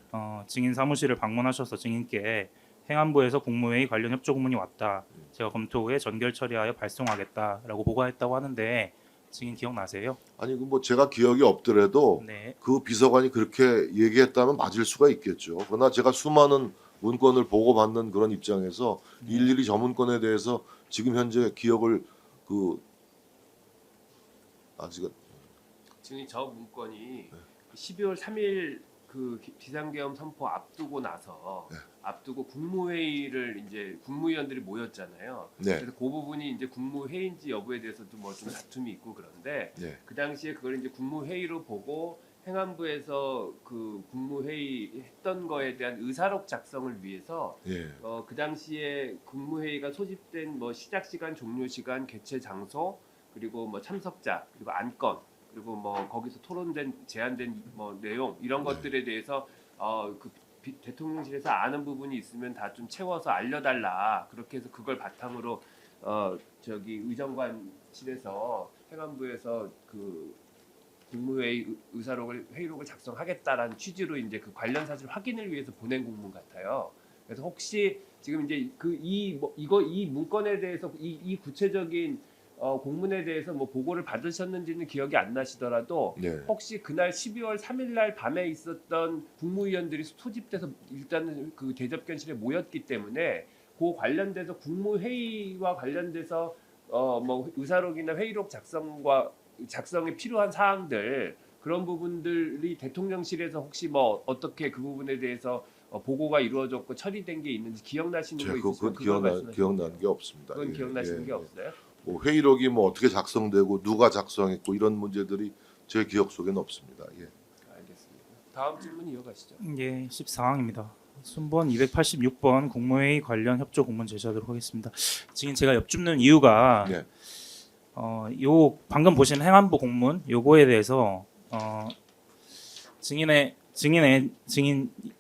증인 사무실을 방문하셔서 증인께 행안부에서 국무회의 관련 협조 공문이 왔다. 제가 검토 후에 전결 처리하여 발송하겠다라고 보고했다고 하는데 증인 기억나세요? 아니 그 뭐 제가 기억이 없더라도 네. 그 비서관이 그렇게 얘기했다면 맞을 수가 있겠죠. 그러나 제가 수많은 문건을 보고받는 그런 입장에서 일일이 저 문건에 대해서 지금 현재 기억을 아직은 지금 저 문건이 12월 3일 그 비상계엄 선포 앞두고 나서 앞두고 국무회의를 이제 국무위원들이 모였잖아요. 네. 그래서 그 부분이 이제 국무회의인지 여부에 대해서도 뭐 좀 다툼이 있고 그런데 네. 그 당시에 그걸 이제 국무회의로 보고 행안부에서 그 국무회의 했던 거에 대한 의사록 작성을 위해서 예. 그 당시에 국무회의가 소집된 뭐 시작 시간, 종료 시간, 개최 장소, 그리고 뭐 참석자, 그리고 안건, 그리고 뭐 거기서 토론된 제안된 뭐 내용 이런 네. 것들에 대해서 대통령실에서 아는 부분이 있으면 다 좀 채워서 알려달라. 그렇게 해서 그걸 바탕으로 저기 의정관실에서 행안부에서 그 국무회의 의사록을 회의록을 작성하겠다라는 취지로 이제 그 관련 사실 확인을 위해서 보낸 공문 같아요. 그래서 혹시 지금 이제 이 문건에 대해서 이 구체적인 공문에 대해서 뭐 보고를 받으셨는지는 기억이 안 나시더라도 네. 혹시 그날 12월 3일 날 밤에 있었던 국무위원들이 소집돼서 일단은 그 대접견실에 모였기 때문에 그 관련돼서 국무회의와 관련돼서 뭐 의사록이나 회의록 작성에 필요한 사항들 그런 부분들이 대통령실에서 혹시 뭐 어떻게 그 부분에 대해서 보고가 이루어졌고 처리된 게 있는지 기억나시는 거 제가 있으시면 그건 기억나는 게 없습니다. 그건 예, 기억나시는 예, 게 예. 없어요? 뭐 회의록이 뭐 어떻게 작성되고 누가 작성했고 이런 문제들이 제 기억 속에는 없습니다. 예. 알겠습니다. 다음 질문 이어가시죠. 예, 10사항입니다. 순번 286번 국무회의 관련 협조 공문 제시하도록 하겠습니다. 증인 제가 엿줍는 이유가 예. 요 방금 보신 행안부 공문 요거에 대해서 증인이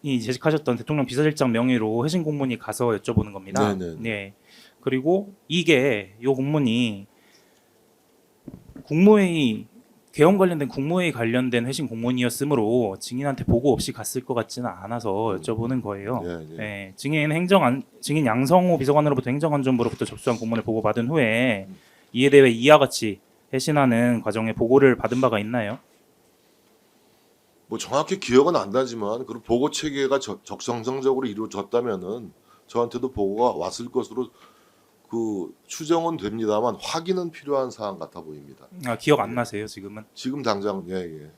재직하셨던 대통령 비서실장 명의로 회신 공문이 가서 여쭤보는 겁니다. 네네. 네. 그리고 이게 요 공문이 국무회의 개헌 관련된 국무회의 관련된 회신 공문이었으므로 증인한테 보고 없이 갔을 것 같지는 않아서 여쭤보는 거예요. 예, 예. 네, 증인 양성호 비서관으로부터 행정안전부로부터 접수한 공문을 보고받은 후에 이에 대해 이와 같이 회신하는 과정에 보고를 받은 바가 있나요? 뭐 정확히 기억은 안 나지만 그 보고 체계가 적정상적으로 이루어졌다면은 저한테도 보고가 왔을 것으로 그 추정은 됩니다만 확인은 필요한 사안 같아 보입니다. 기억 안 나세요 지금은? 지금 당장 예.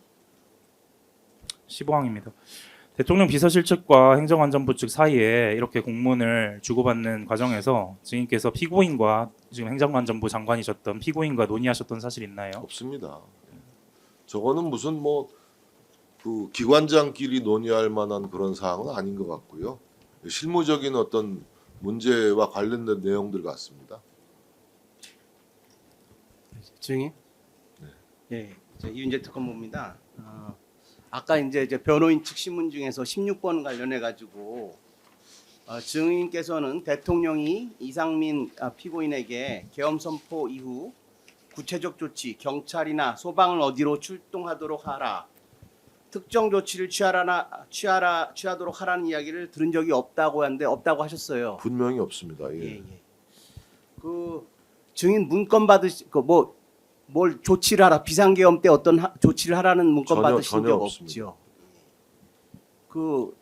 15항입니다. 대통령 비서실 측과 행정안전부 측 사이에 이렇게 공문을 주고받는 과정에서 증인께서 피고인과 지금 행정안전부 장관이셨던 피고인과 논의하셨던 사실 있나요? 없습니다. 저거는 무슨 뭐 그 기관장끼리 논의할 만한 그런 사항은 아닌 것 같고요. 실무적인 어떤 문제와 관련된 내용들 같습니다. 증인? 예, 저 이윤재 특검입니다. 아까 이제 변호인 측 신문 중에서 16번 관련해 가지고 증인께서는 대통령이 이상민 피고인에게 계엄 선포 이후 구체적 조치, 경찰이나 소방을 어디로 출동하도록 하라, 특정 조치를 취하도록 하라는 이야기를 들은 적이 없다고 하는데 없다고 하셨어요. 분명히 없습니다. 예. 예, 예. 그 증인 문건 받으시 뭘 조치를 하라 비상계엄 때 어떤 조치를 하라는 문건 받으신 전혀 적 없습니다. 없죠. 그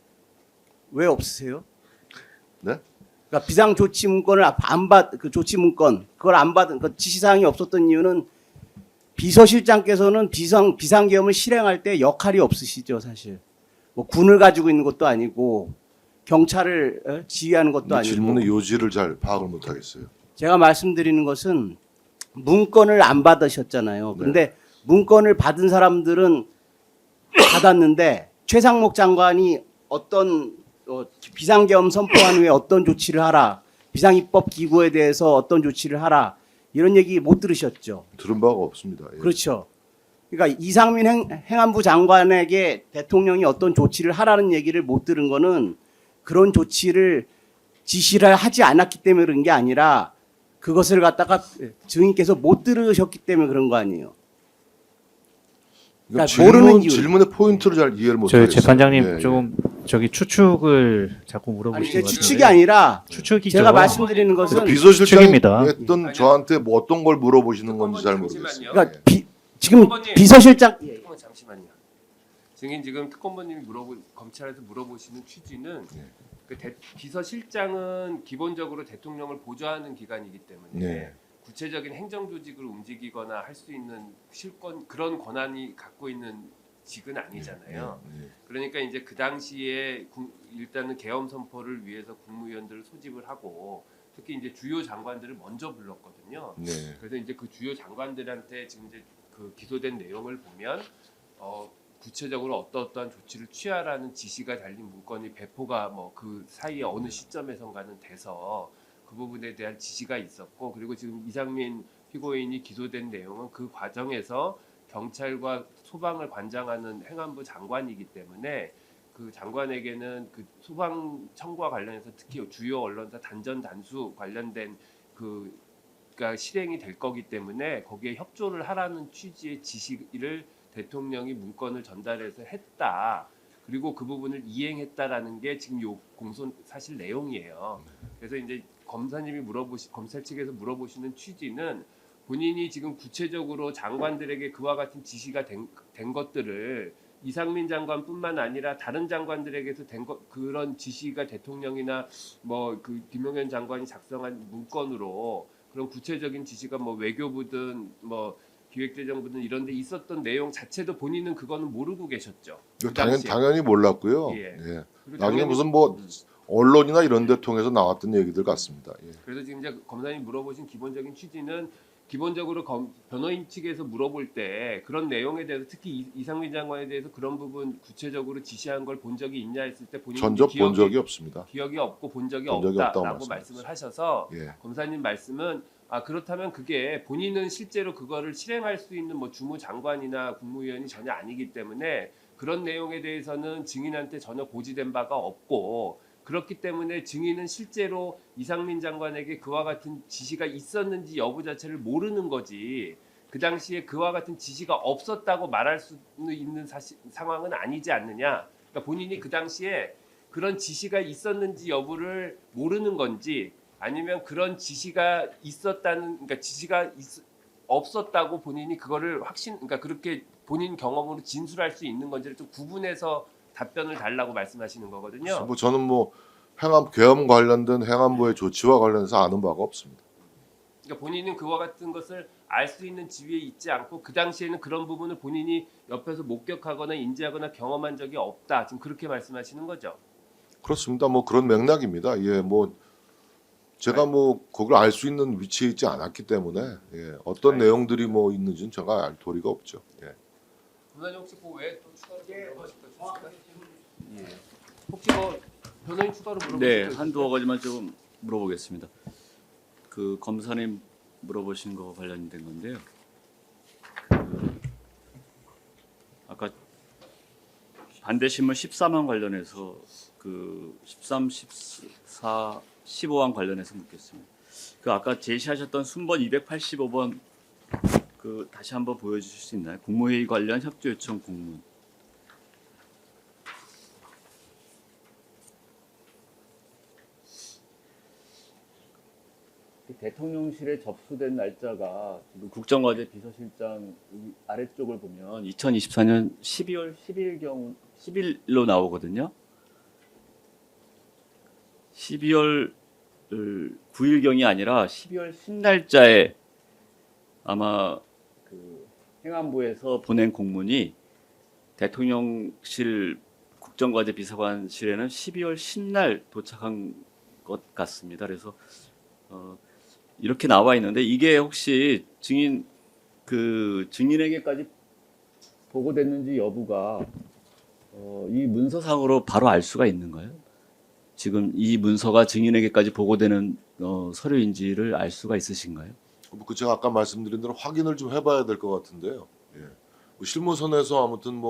왜 없으세요? 네? 그러니까 비상 조치 문건을 그 조치 문건 그걸 안 받은 그 지시사항이 없었던 이유는 비서실장께서는 비상계엄을 실행할 때 역할이 없으시죠, 사실. 뭐 군을 가지고 있는 것도 아니고 경찰을 지휘하는 것도 이 아니고. 질문의 요지를 잘 파악을 못 하겠어요. 제가 말씀드리는 것은 문건을 안 받으셨잖아요. 네. 근데 문건을 받은 사람들은 받았는데 최상목 장관이 어떤 비상계엄 선포한 후에 어떤 조치를 하라, 비상입법 기구에 대해서 어떤 조치를 하라 이런 얘기 못 들으셨죠. 들은 바가 없습니다. 예. 그렇죠. 그러니까 이상민 행안부 장관에게 대통령이 어떤 조치를 하라는 얘기를 못 들은 거는 그런 조치를 지시를 하지 않았기 때문에 그런 게 아니라 그것을 갖다가 증인께서 못 들으셨기 때문에 그런 거 아니에요. 그러니까 모르는 이유. 질문의 포인트를 잘 이해를 못 저희 하겠어요. 재판장님 예, 예. 좀 저기 추측을 자꾸 아니 물어보시는 이게 것 추측이 같은데. 아니라 추측이죠. 제가 말씀드리는 것은 그러니까 비서실장이 추측입니다. 했던 저한테 뭐 어떤 걸 물어보시는 건지 잘 모르겠어요. 잠시만요. 그러니까 지금 특검원님. 비서실장 잠시만요. 증인 지금 특검본님이 검찰에서 물어보시는 취지는 네. 그 비서실장은 기본적으로 대통령을 보좌하는 기관이기 때문에 네. 구체적인 행정 조직을 움직이거나 할 수 있는 그런 권한이 갖고 있는 직은 아니잖아요. 네. 그러니까 이제 그 당시에 일단은 계엄 선포를 위해서 국무위원들을 소집을 하고 특히 이제 주요 장관들을 먼저 불렀거든요. 네. 그래서 이제 그 주요 장관들한테 지금 이제 그 기소된 내용을 보면 구체적으로 어떠한 조치를 취하라는 지시가 달린 문건이 배포가 뭐 그 사이에 어느 시점에선가는 돼서 그 부분에 대한 지시가 있었고 그리고 지금 이상민 피고인이 기소된 내용은 그 과정에서 경찰과 소방을 관장하는 행안부 장관이기 때문에 그 장관에게는 그 소방 청구와 관련해서 특히 주요 언론사 단전 단수 관련된 그러니까 실행이 될 거기 때문에 거기에 협조를 하라는 취지의 지시를 대통령이 문건을 전달해서 했다. 그리고 그 부분을 이행했다라는 게 지금 요 공소 사실 내용이에요. 그래서 이제 검찰 측에서 물어보시는 취지는 본인이 지금 구체적으로 장관들에게 그와 같은 지시가 된 것들을 이상민 장관뿐만 아니라 다른 장관들에게서 그런 지시가 대통령이나 뭐 그 김용현 장관이 작성한 문건으로 그런 구체적인 지시가 뭐 외교부든 뭐 기획재정부든 이런 데 있었던 내용 자체도 본인은 그거는 모르고 계셨죠. 그 당시에. 당연히 몰랐고요. 예. 예. 그리고 나중에 당연히- 무슨 뭐 언론이나 이런 데 통해서 나왔던 얘기들 같습니다. 예. 그래서 지금 이제 검사님 물어보신 기본적인 취지는 기본적으로 변호인 측에서 물어볼 때 그런 내용에 대해서 특히 이상민 장관에 대해서 그런 부분 구체적으로 지시한 걸 본 적이 있냐 했을 때 본인이 전적 본 적이 없습니다. 기억이 없고 본 적이 본 적이 없다고 없다라고 말씀을 하셔서 예. 검사님 말씀은 그렇다면 그게 본인은 실제로 그거를 실행할 수 있는 뭐 주무장관이나 국무위원이 전혀 아니기 때문에 그런 내용에 대해서는 증인한테 전혀 고지된 바가 없고 그렇기 때문에 증인은 실제로 이상민 장관에게 그와 같은 지시가 있었는지 여부 자체를 모르는 거지 그 당시에 그와 같은 지시가 없었다고 말할 수 있는 상황은 아니지 않느냐. 그러니까 본인이 그 당시에 그런 지시가 있었는지 여부를 모르는 건지 아니면 그런 지시가 있었다는 그러니까 지시가 없었다고 본인이 그거를 그러니까 그렇게 본인 경험으로 진술할 수 있는 건지를 좀 구분해서 답변을 달라고 말씀하시는 거거든요. 뭐 저는 뭐 계엄 관련된 행안부의 조치와 관련해서 아는 바가 없습니다. 그러니까 본인은 그와 같은 것을 알 수 있는 지위에 있지 않고 그 당시에는 그런 부분을 본인이 옆에서 목격하거나 인지하거나 경험한 적이 없다. 지금 그렇게 말씀하시는 거죠. 그렇습니다. 뭐 그런 맥락입니다. 예, 뭐 제가 뭐 그걸 알 수 있는 위치에 있지 않았기 때문에 예, 어떤 내용들이 뭐 있는지는 제가 알 도리가 없죠. 예. 변호인 혹시 그 외에 또 추가로 물어보실 거 있으실까요? 예. 혹시 뭐 변호인 추가로 물어보실 네, 거 있으실까요? 한두어 가지만 좀 물어보겠습니다. 그 검사님 물어보신 거 관련된 건데요. 아까 반대신문 14만 관련해서 그 13, 14, 15항 관련해서 묻겠습니다. 그 아까 제시하셨던 순번 285번 그 다시 한번 보여주실 수 있나요? 국무회의 관련 협조 요청 공문. 대통령실에 접수된 날짜가 지금 국정과제 비서실장 아래쪽을 보면 2024년 12월 10일로 나오거든요. 12월 9일경이 아니라 12월 10날짜에 아마 그 행안부에서 보낸 공문이 대통령실 국정과제 비서관실에는 12월 10날 도착한 것 같습니다. 그래서 이렇게 나와 있는데 이게 혹시 증인에게까지 보고됐는지 여부가 이 문서상으로 바로 알 수가 있는가요? 지금 이 문서가 증인에게까지 보고되는 서류인지를 알 수가 있으신가요? 그 제가 아까 말씀드린 대로 확인을 좀 해봐야 될 것 같은데요. 예. 뭐 실무선에서 아무튼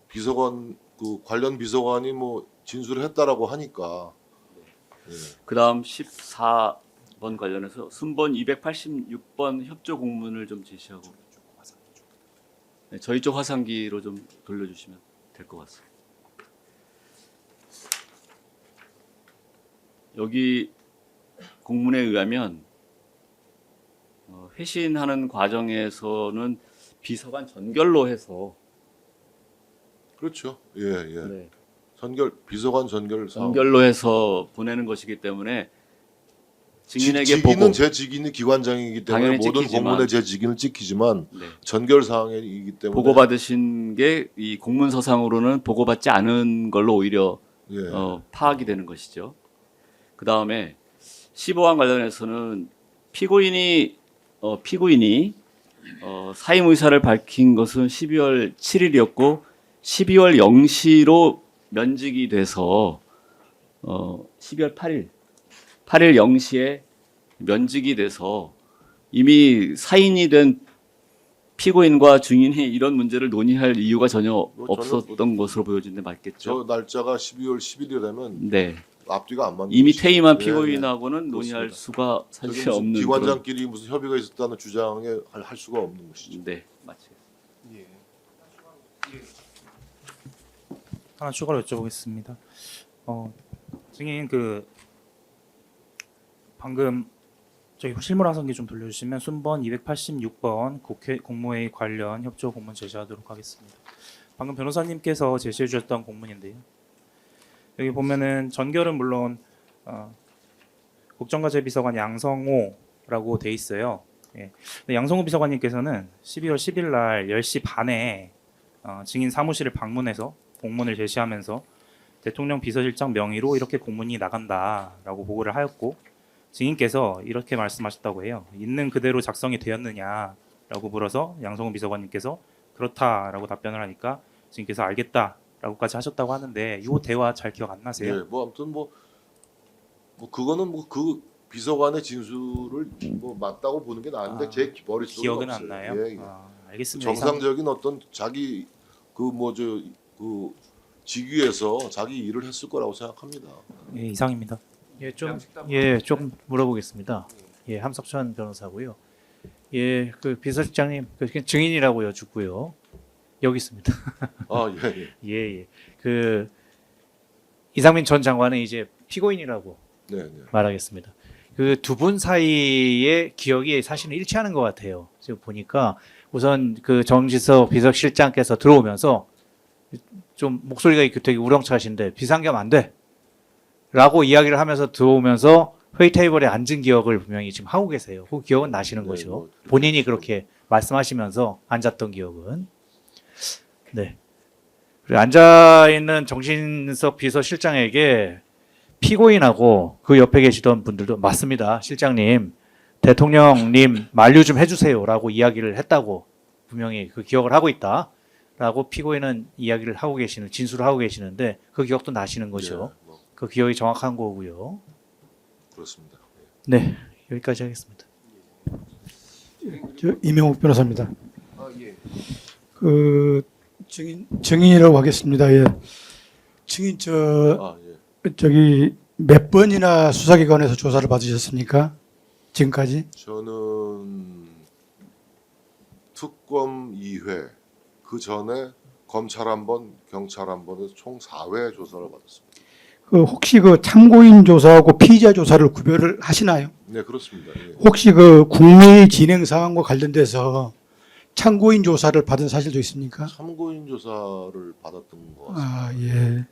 비서관 그 관련 비서관이 진술을 했다라고 하니까. 예. 그다음 14번 관련해서 순번 286번 협조 공문을 좀 제시하고 네, 저희 쪽 화상기로 좀 돌려주시면 될 것 같습니다. 여기 공문에 의하면 회신하는 과정에서는 비서관 전결로 해서 그렇죠. 예, 예. 네, 비서관 전결 사항. 전결로 해서 보내는 것이기 때문에 증인에게 직위는 보고 제 직위는 기관장이기 때문에 당연히 모든 찍히지만, 공문에 제 직위는 찍히지만 네, 전결 사항이기 때문에 보고받으신 게 이 공문서상으로는 보고받지 않은 걸로 오히려 예. 파악이 되는 것이죠. 그 다음에 15항 관련해서는 피고인이 사임 의사를 밝힌 것은 12월 7일이었고 12월 0시로 면직이 돼서 12월 8일 0시에 면직이 돼서 이미 사인이 된 피고인과 증인이 이런 문제를 논의할 이유가 전혀 없었던 것으로 보여지는데 맞겠죠? 저 날짜가 12월 10일이라면 네. 앞뒤가 안 맞는 이미 것이죠. 퇴임한 예, 피고인하고는 예. 논의할 그렇습니다. 수가 저기 사실 무슨 없는 기관장끼리 무슨 협의가 있었다는 주장에 할 수가 없는 것이죠. 네, 맞습니다. 예. 하나 추가로 여쭤보겠습니다. 증인 방금 저희 실물 화상기 좀 돌려주시면 순번 286번 국회 국무회의 관련 협조 공문 제시하도록 하겠습니다. 방금 변호사님께서 제시해 주셨던 공문인데요. 여기 보면은 전결은 물론 국정과제 비서관 양성호라고 돼 있어요. 예. 근데 양성호 비서관님께서는 12월 10일 날 10시 반에 증인 사무실을 방문해서 공문을 제시하면서 대통령 비서실장 명의로 이렇게 공문이 나간다라고 보고를 하였고 증인께서 이렇게 말씀하셨다고 해요. 있는 그대로 작성이 되었느냐라고 물어서 양성호 비서관님께서 그렇다라고 답변을 하니까 증인께서 알겠다라고까지 하셨다고 하는데 이 대화 잘 기억 안 나세요? 예, 아무튼 그거는 그 비서관의 진술을 맞다고 보는 게 나은데 제 머릿속에 기억은 없어요. 안 나요? 예, 예. 알겠습니다. 정상적인 어떤 자기 직위에서 자기 일을 했을 거라고 생각합니다. 예, 이상입니다. 조금 물어보겠습니다. 예, 함석천 변호사고요. 예, 그 비서실장님 증인이라고 여쭙고요. 여기 있습니다. 아, 예, 예. 예, 예. 그 이상민 전 장관은 이제 피고인이라고 네, 네. 말하겠습니다. 그 두 분 사이의 기억이 사실은 일치하는 것 같아요. 지금 보니까 우선 그 정지석 비서실장께서 들어오면서 좀 목소리가 되게 우렁차신데 비상겸 안 돼. 라고 이야기를 하면서 들어오면서 회의 테이블에 앉은 기억을 분명히 지금 하고 계세요. 그 기억은 나시는 네, 거죠. 본인이 그렇게 말씀하시면서 앉았던 기억은. 네. 그리고 앉아있는 정진석 비서실장에게 피고인하고 그 옆에 계시던 분들도 맞습니다. 실장님, 대통령님 만류 좀 해주세요라고 이야기를 했다고 분명히 그 기억을 하고 있다라고 피고인은 이야기를 하고 계시는 진술을 하고 계시는데 그 기억도 나시는 거죠. 예, 그 기억이 정확한 거고요. 그렇습니다. 네, 여기까지 하겠습니다. 이명욱 변호사입니다. 아, 예. 그 증인이라고 하겠습니다. 예. 증인 아, 예. 저기 몇 번이나 수사기관에서 조사를 받으셨습니까? 지금까지? 저는 특검 2회 그 전에 검찰 한 번, 경찰 한 번에서 총 4회 조사를 받았습니다. 그 혹시 그 참고인 조사하고 피의자 조사를 구별을 하시나요? 네, 그렇습니다. 예. 혹시 그 국내 진행 사항과 관련돼서 참고인 조사를 받은 사실도 있습니까? 참고인 조사를 받았던 것 같습니다. 아, 예.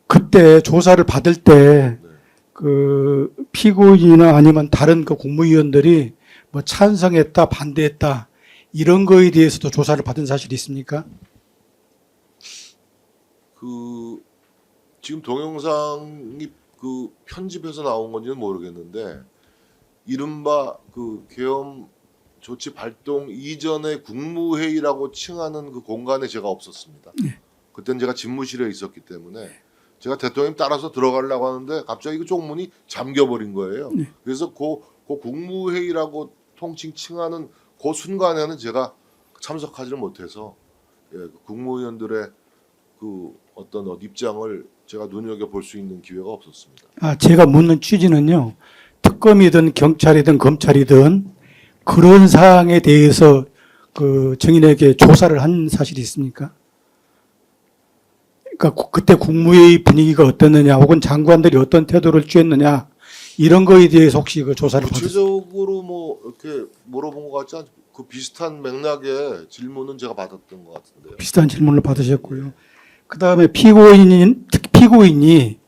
그때 조사를 받을 때 네. 그 피고인이나 아니면 다른 그 국무위원들이 뭐 찬성했다, 반대했다 이런 거에 대해서도 조사를 받은 사실이 있습니까? 그 지금 동영상이 그 편집해서 나온 건지는 모르겠는데 이른바 그 계엄 조치 발동 이전의 국무회의라고 칭하는 그 공간에 제가 없었습니다. 그때는 제가 집무실에 있었기 때문에 제가 대통령님 따라서 들어가려고 하는데 갑자기 그 쪽문이 잠겨버린 거예요. 그래서 그 국무회의라고 통칭 칭하는 그 순간에는 제가 참석하지를 못해서 예, 그 국무위원들의 그 어떤 입장을 제가 눈여겨 볼 수 있는 기회가 없었습니다. 아, 제가 묻는 취지는요. 특검이든 경찰이든 검찰이든 그런 사항에 대해서 그 증인에게 조사를 한 사실이 있습니까? 그러니까 그때 국무회의 분위기가 어떻느냐, 혹은 장관들이 어떤 태도를 취했느냐 이런 거에 대해서 혹시 그 조사를 받으셨습니까? 구체적으로 뭐 이렇게 물어본 것 같지 않고 그 비슷한 맥락의 질문은 제가 받았던 것 같은데요. 비슷한 질문을 받으셨고요. 그 다음에 피고인이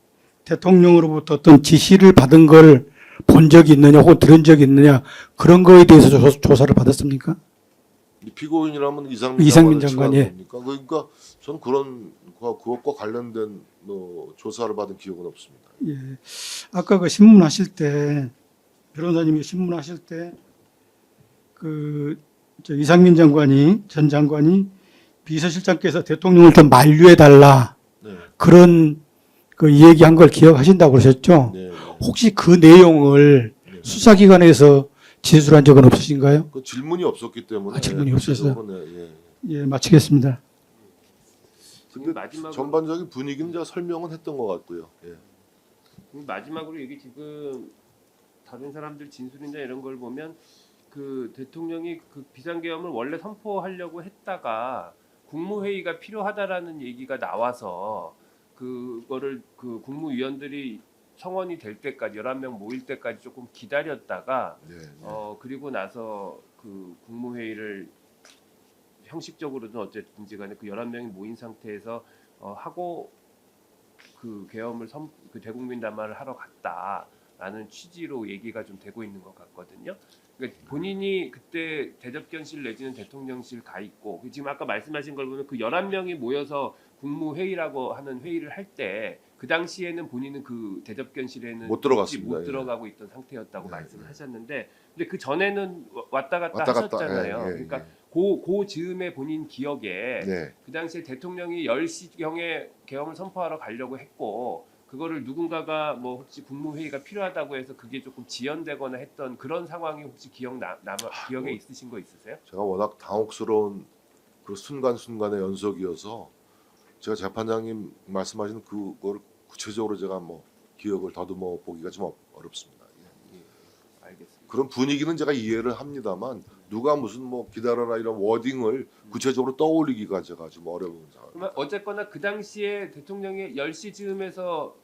대통령으로부터 어떤 지시를 받은 걸 본 적이 있느냐, 혹은 들은 적이 있느냐 그런 거에 대해서 조사를 받았습니까? 이 피고인이라면 이상민 이상민 장관을 장관이. 칭하는 겁니까? 그러니까 저는 그것과 관련된 뭐 조사를 받은 기억은 없습니다. 예. 아까 그 신문하실 때, 변호사님이 신문하실 때, 이상민 전 장관이 비서실장께서 대통령을 더 만류해달라, 네, 그런 그 얘기한 걸 기억하신다고 그러셨죠? 네, 네. 혹시 그 내용을 네. 수사기관에서 진술한 적은 없으신가요? 그 질문이 없었기 때문에 아, 질문이 없었어요? 구체적으로, 네, 예. 예, 마치겠습니다. 근데 마지막으로 전반적인 분위기는 제가 설명은 했던 것 같고요. 예. 마지막으로 이게 지금 다른 사람들 진술이나 이런 걸 보면 그 대통령이 그 비상계엄을 원래 선포하려고 했다가 국무회의가 필요하다라는 얘기가 나와서 그거를 그 국무위원들이 청원이 될 때까지 11명 모일 때까지 조금 기다렸다가 네, 네. 그리고 나서 그 국무회의를 형식적으로든 어쨌든지 간에 그 11명이 모인 상태에서 하고 그 계엄을 그 대국민 담화를 하러 갔다라는 취지로 얘기가 좀 되고 있는 것 같거든요. 그러니까 본인이 그때 대접견실 내지는 대통령실 가 있고 지금 아까 말씀하신 걸 보면 그 11명이 모여서 국무회의라고 하는 회의를 할 때 그 당시에는 본인은 그 대접견실에는 못 들어갔습니다. 못 예. 들어가고 있던 상태였다고 네, 말씀을 하셨는데 근데 그 전에는 왔다 갔다 왔다 갔다, 하셨잖아요. 예, 예, 그러니까 예. 그 즈음에 본인 기억에 네. 그 당시에 대통령이 10시경에 계엄을 선포하러 가려고 했고 그거를 누군가가 뭐 혹시 국무회의가 필요하다고 해서 그게 조금 지연되거나 했던 그런 상황이 혹시 기억에 있으신 거 있으세요? 제가 워낙 당혹스러운 그 순간순간의 연속이어서 제가 재판장님 말씀하신 그걸 구체적으로 제가 뭐 기억을 더듬어 보기가 좀 어렵습니다. 예. 알겠습니다. 그런 분위기는 제가 이해를 합니다만 누가 무슨 뭐 기다려라 이런 워딩을 구체적으로 떠올리기가 제가 좀 어려운 상황. 그러면 어쨌거나 그 당시에 대통령이 10시 즈음에서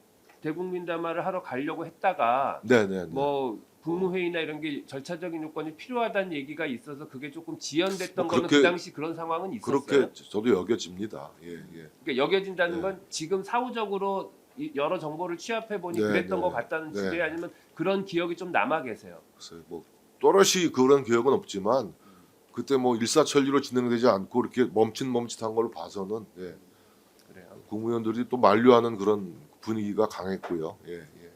대국민 담화를 하러 가려고 했다가 네네. 뭐 국무회의나 이런 게 절차적인 요건이 필요하다는 얘기가 있어서 그게 조금 지연됐던 뭐 거는 그렇게- 그 당시 그런 상황은 있었어요. 그렇게 저도 여겨집니다. 예, 예. 그러니까 여겨진다는 네. 건 지금 사후적으로 여러 정보를 취합해 보니 네, 그랬던 네, 것 같다는 네. 취지에 아니면 그런 기억이 좀 남아 계세요. 글쎄 뭐 또렷이 그런 기억은 없지만 그때 뭐 일사천리로 진행되지 않고 이렇게 멈칫한 걸 봐서는 예, 그래요. 국무위원들이 또 만류하는 그런 분위기가 강했고요. 예, 예.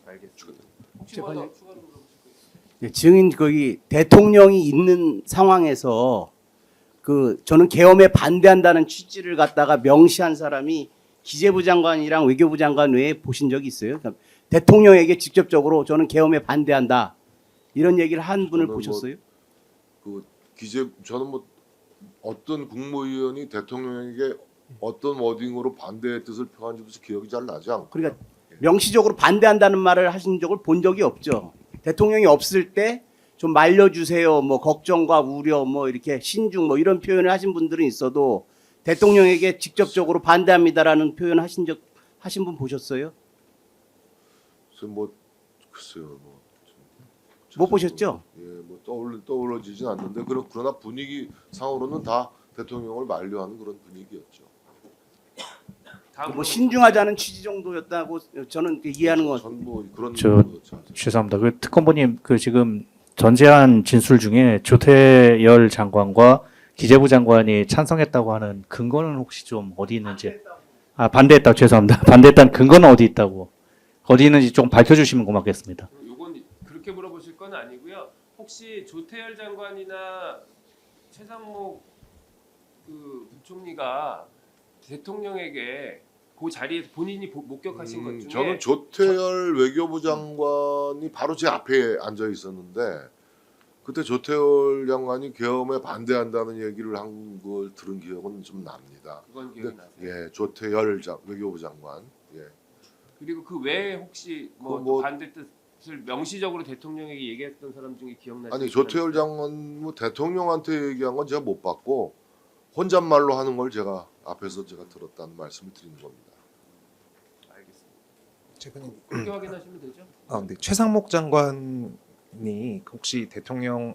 알겠습니다. 혹시 재판이- 뭐 더 추가로 물어보실 거 있으세요? 예, 증인 거기 대통령이 있는 상황에서 저는 계엄에 반대한다는 취지를 갖다가 명시한 사람이 기재부 장관이랑 외교부 장관 외에 보신 적이 있어요? 그러니까 대통령에게 직접적으로 저는 계엄에 반대한다 이런 얘기를 한 분을 저는 보셨어요? 저는 뭐 어떤 국무위원이 대통령에게 어떤 워딩으로 반대의 뜻을 표한지도 기억이 잘 나지 않고 그러니까 명시적으로 반대한다는 말을 하신 적을 본 적이 없죠. 대통령이 없을 때 좀 말려주세요. 뭐 걱정과 우려, 뭐 이렇게 신중, 뭐 이런 표현을 하신 분들은 있어도 대통령에게 직접적으로 반대합니다라는 표현을 하신 적 하신 분 보셨어요? 그래서 뭐 글쎄요, 뭐 못 보셨죠? 예, 뭐 떠올라지진 않는데 그러나 분위기 상으로는 다 대통령을 만류하는 그런 분위기였죠. 다음으로 뭐 신중하자는 취지 정도였다고 저는 이해하는 것 같아요. 전뭐 그런 저- 거였지 않습니까? 죄송합니다. 그 특검보님 그 지금 전제한 진술 중에 조태열 장관과 기재부 장관이 찬성했다고 하는 근거는 혹시 좀 어디 있는지 반대했다고 죄송합니다. 반대했다는 근거는 어디 있다고 어디 있는지 좀 밝혀주시면 고맙겠습니다. 요건 그렇게 물어보실 건 아니고요. 혹시 조태열 장관이나 최상목 그 부총리가 대통령에게 그 자리에서 본인이 목격하신 것 중에 저는 조태열 외교부 장관이 바로 제 앞에 앉아 있었는데 그때 조태열 장관이 계엄에 반대한다는 얘기를 한 걸 들은 기억은 좀 납니다. 그건 기억이 나세요. 예, 조태열 외교부 장관. 예. 그리고 그 외에 혹시 뭐, 그 뭐- 반대 뜻을 명시적으로 대통령에게 얘기했던 사람 중에 기억나시는 아니 사람 조태열 있어요? 장관 뭐 대통령한테 얘기한 건 제가 못 봤고 혼잣말로 하는 걸 제가 앞에서 제가 들었다는 말씀을 드리는 겁니다. 알겠습니다. 최근에 그렇게 확인하시면 되죠. 네. 최상목 장관이 혹시 대통령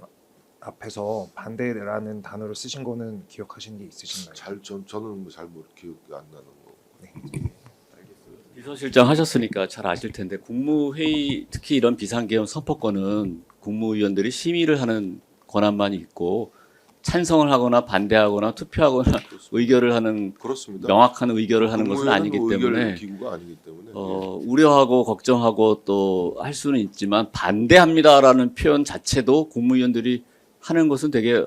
앞에서 반대라는 단어를 쓰신 거는 기억하시는 게 있으신가요? 저는 잘 기억이 안 나는 거. 비서실장 하셨으니까 잘 아실 텐데 국무회의 특히 이런 비상계엄 선포권은 국무위원들이 심의를 하는 권한만 있고 찬성을 하거나 반대하거나 투표하거나 의결을 하는 그렇습니다. 명확한 의결을 하는 것은 아니기 국무회의는 때문에 기구가 아니기 때문에 우려하고 걱정하고 또 할 수는 있지만 반대합니다라는 표현 자체도 국무위원들이 하는 것은 되게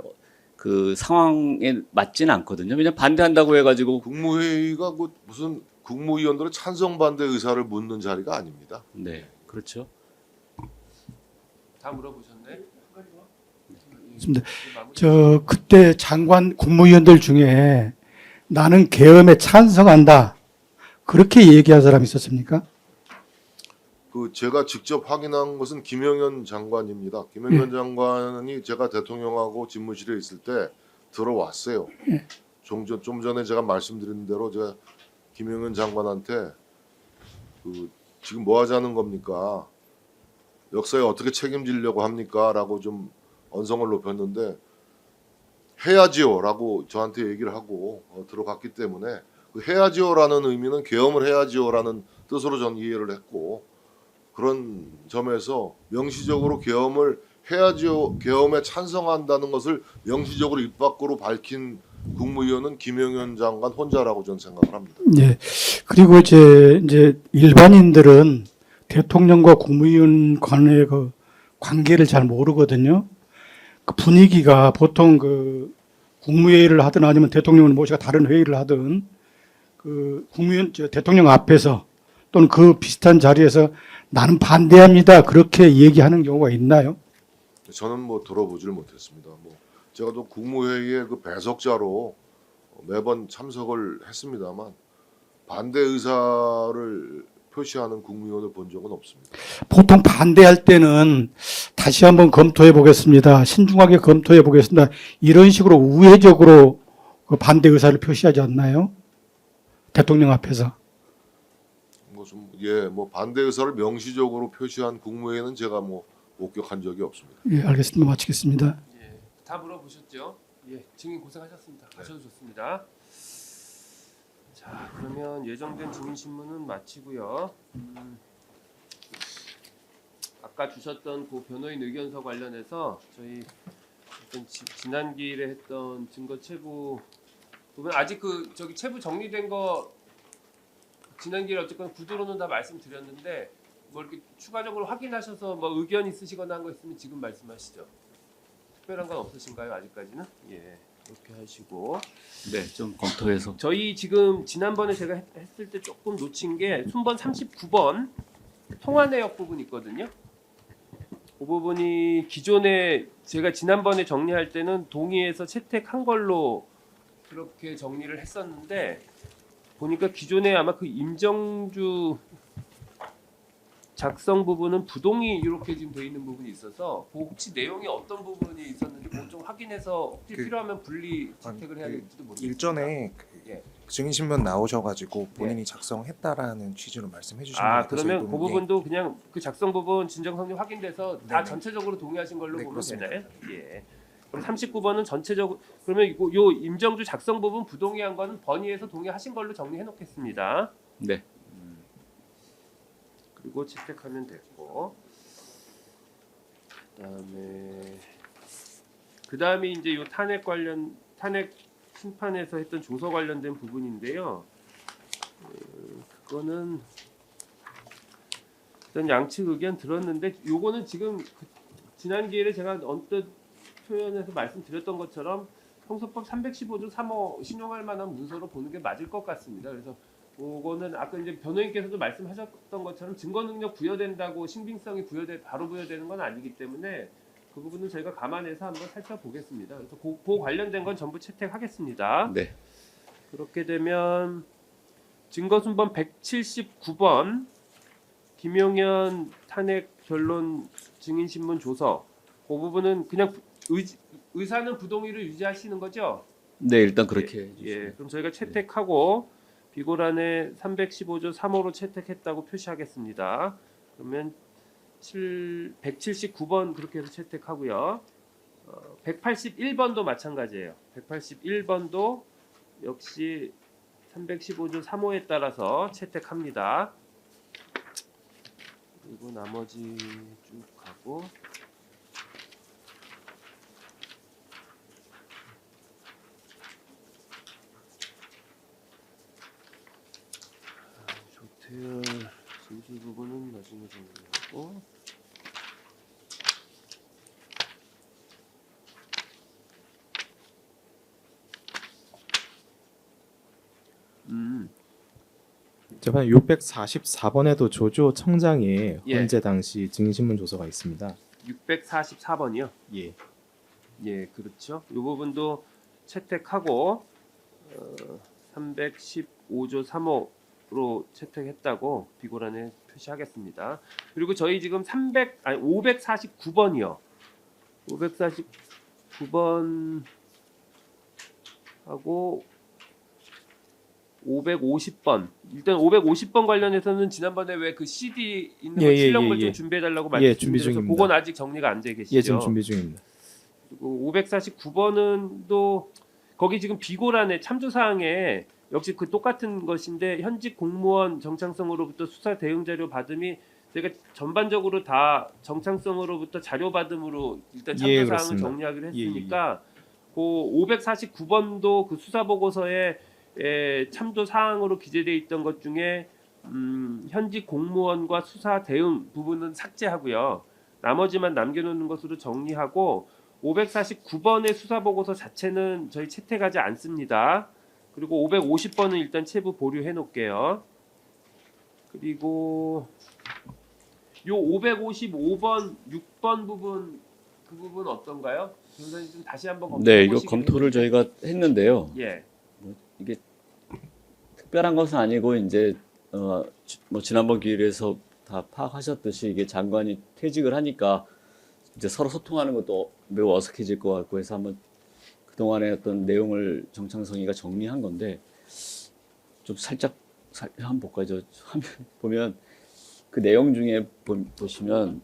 그 상황에 맞지는 않거든요. 왜냐하면 반대한다고 해가지고 국무회의가 무슨 국무위원들의 찬성 반대 의사를 묻는 자리가 아닙니다. 네 그렇죠. 다 물어보셨네. 있습니다. 저 그때 장관 국무위원들 중에 나는 계엄에 찬성한다 그렇게 얘기한 사람이 있었습니까? 그 제가 직접 확인한 것은 김영현 장관입니다. 김영현 장관이 제가 대통령하고 집무실에 있을 때 들어왔어요. 좀 전에 제가 말씀드린 대로 제가 김영현 장관한테 그 지금 뭐 하자는 겁니까? 역사에 어떻게 책임지려고 합니까?라고 좀 언성을 높였는데 해야지요라고 저한테 얘기를 하고 들어갔기 때문에 그 해야지요라는 의미는 계엄을 해야지요라는 뜻으로 전 이해를 했고 그런 점에서 명시적으로 계엄을 해야지요 계엄에 찬성한다는 것을 명시적으로 입 밖으로 밝힌 국무위원은 김영현 장관 혼자라고 저는 생각을 합니다. 예. 그리고 이제 일반인들은 대통령과 국무위원 간의 그 관계를 잘 모르거든요. 그 분위기가 보통 그 국무회의를 하든 아니면 대통령을 모시고 다른 회의를 하든 그 국무위원 대통령 앞에서 또는 그 비슷한 자리에서 나는 반대합니다 그렇게 얘기하는 경우가 있나요? 저는 뭐 들어보질 못했습니다. 뭐 제가 또 국무회의에 그 배석자로 매번 참석을 했습니다만 반대 의사를 표시하는 국무위원을 본 적은 없습니다. 보통 반대할 때는 다시 한번 검토해 보겠습니다. 신중하게 검토해 보겠습니다. 이런 식으로 우회적으로 그 반대 의사를 표시하지 않나요? 대통령 앞에서. 뭐 반대 의사를 명시적으로 표시한 국무회의는 제가 뭐 목격한 적이 없습니다. 예, 알겠습니다. 마치겠습니다. 예, 다 물어보셨죠? 예, 증인 고생하셨습니다. 가셔도 좋습니다. 자, 그러면 예정된 증인 신문은 마치고요. 아까 주셨던 그 변호인 의견서 관련해서 저희 지난 기일에 했던 증거 체부 부분 아직 그 저기 체부 정리된 거 지난 기일에 어쨌건 구두로는 다 말씀드렸는데 뭐 이렇게 추가적으로 확인하셔서 뭐 의견 있으시거나 한 거 있으면 지금 말씀하시죠. 특별한 건 없으신가요 아직까지는? 예, 이렇게 하시고 네, 좀 검토해서 저희 지금 지난번에 제가 했을 때 조금 놓친 게 순번 39번 통화 내역 부분 있거든요. 그 부분이 기존에 제가 지난번에 정리할 때는 동의해서 채택한 걸로 그렇게 정리를 했었는데 보니까 기존에 아마 그 임정주 작성 부분은 부동의 이렇게 지금 돼 있는 부분이 있어서 그 혹시 내용이 어떤 부분이 있었는지 그거 좀 확인해서 혹시 그- 필요하면 분리 채택을 해야 될지도 모르겠습니다. 일전에 예. 증인신문 나오셔가지고 본인이 작성했다라는 취지로 말씀해 주신 것 아 같아서 그러면 이 그 부분- 부분도 그냥 그 작성 부분 진정 성립 확인돼서 다 네네. 전체적으로 동의하신 걸로 네, 보면 그렇습니다. 되나요? 예. 그럼 39번은 전체적으로 그러면 이거 요 임정주 작성 부분 부동의한 거는 번의에서 동의하신 걸로 정리해 놓겠습니다. 네. 그리고 채택하면 됐고 그다음에 이제 요 탄핵 심판에서 했던 조서 관련된 부분인데요. 그거는 일단 양측 의견 들었는데 요거는 지금 지난 기회에 제가 언뜻 표현해서 말씀드렸던 것처럼 형소법 315조 3호 신용할 만한 문서로 보는 게 맞을 것 같습니다. 그래서 그거는 아까 이제 변호인께서도 말씀하셨던 것처럼 증거 능력 부여된다고 신빙성이 바로 부여되는 건 아니기 때문에 그 부분은 저희가 감안해서 한번 살펴보겠습니다. 그래서 그 관련된 건 전부 채택하겠습니다. 네. 그렇게 되면 증거순번 179번 김용현 탄핵 변론 증인신문 조서 그 부분은 그냥 의사는 부동의를 유지하시는 거죠? 네, 일단 그렇게 예, 그럼 저희가 채택하고 비고란에 315조 3호로 채택했다고 표시하겠습니다. 그러면 179번 그렇게 해서 채택하고요. 181번도 마찬가지예요. 181번도 역시 315조 3호에 따라서 채택합니다. 그리고 나머지 쭉 가고 조태열 진술 부분은 나중에 정리하고 재판 644번에도 조조 청장의 예. 헌재 당시 증인신문 조서가 있습니다. 644번이요. 예. 예, 그렇죠. 이 부분도 채택하고 315조 3호로 채택했다고 비고란에 표시하겠습니다. 그리고 저희 지금 549번이요. 549번 하고 550번. 일단 550번 관련해서는 지난번에 왜 그 CD 있는 거 예, 예, 실력물 예, 좀 예. 준비해달라고 예, 준비 말씀드려서 중입니다. 그건 아직 정리가 안 돼 계시죠? 예, 지금 준비 중입니다. 그리고 549번은 또 거기 지금 비고란의 참조 사항에 역시 그 똑같은 것인데 현직 공무원 정창성으로부터 수사 대응 자료 받음이 제가 전반적으로 다 정창성으로부터 자료 받음으로 일단 참조 예, 사항을 그렇습니다. 정리하기로 예, 예. 했으니까 그 549번도 그 수사 보고서에 참조 사항으로 기재되어 있던 것 중에 현직 공무원과 수사 대응 부분은 삭제하고요. 나머지만 남겨놓는 것으로 정리하고 549번의 수사 보고서 자체는 저희 채택하지 않습니다. 그리고 550번은 일단 체부 보류해 놓을게요. 그리고 요 555번, 6번 부분 그 부분 어떤가요? 변호사님 좀 다시 한번 검토해 네, 이거 보시기로 검토를 저희가 했는데요. 예. 이게 특별한 것은 아니고 이제 뭐 지난번 기일에서 다 파악하셨듯이 이게 장관이 퇴직을 하니까 이제 서로 소통하는 것도 매우 어색해질 것 같고 해서 한번 그동안의 어떤 내용을 정창성이가 정리한 건데 좀 살짝 한번 볼까요? 저 화면 보면 그 내용 중에 보시면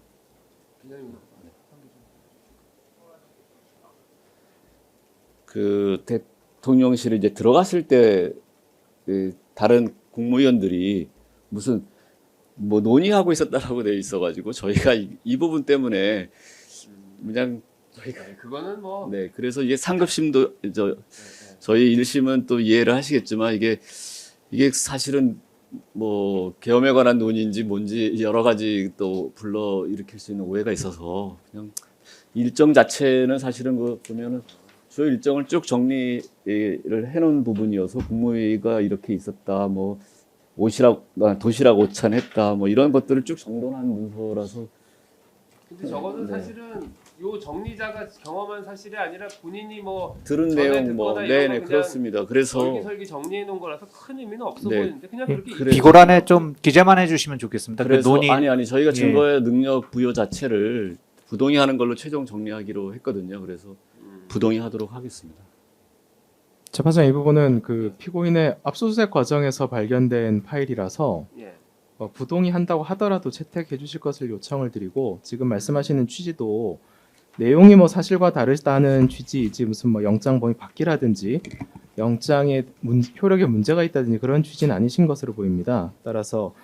그 대통령실에 이제 들어갔을 때 그 다른 국무위원들이 무슨 뭐 논의하고 있었다라고 돼 있어가지고 저희가 이 부분 때문에 그냥 저희가 그거는 뭐 네 그래서 이게 상급심도 저희 1심은 또 이해를 하시겠지만 이게 사실은 뭐 계엄에 관한 논의인지 뭔지 여러 가지 또 불러 일으킬 수 있는 오해가 있어서 그냥 일정 자체는 사실은 그 보면은 주 일정을 쭉 정리를 해놓은 부분이어서 국무회의가 이렇게 있었다 뭐 도시락 오찬했다 뭐 이런 것들을 쭉 정돈한 문서라서 근데 저거는 네. 사실은 요 정리자가 경험한 사실이 아니라 본인이 뭐 들은 전에 내용 뭐 듣거나 이런 네네 거 그냥 그렇습니다. 그래서 설기설기 정리해 놓은 거라서 큰 의미는 없어 네. 보이는데 그냥 그렇게 그래- 비고란에 좀 기재만 해주시면 좋겠습니다. 그 그래서 논의 아니 저희가 예. 증거의 능력 부여 자체를 부동의하는 걸로 최종 정리하기로 했거든요. 그래서 부동의하도록 하겠습니다. 재판장 이 부분은 그 피고인의 압수수색 과정에서 발견된 파일이라서 예. 부동의 한다고 하더라도 채택해 주실 것을 요청을 드리고 지금 말씀하시는 취지도 내용이 뭐 사실과 다르다는 취지이지 무슨 뭐 영장 범위 바뀌라든지 영장의 효력에 문제가 있다든지 그런 취지는 아니신 것으로 보입니다. 따라서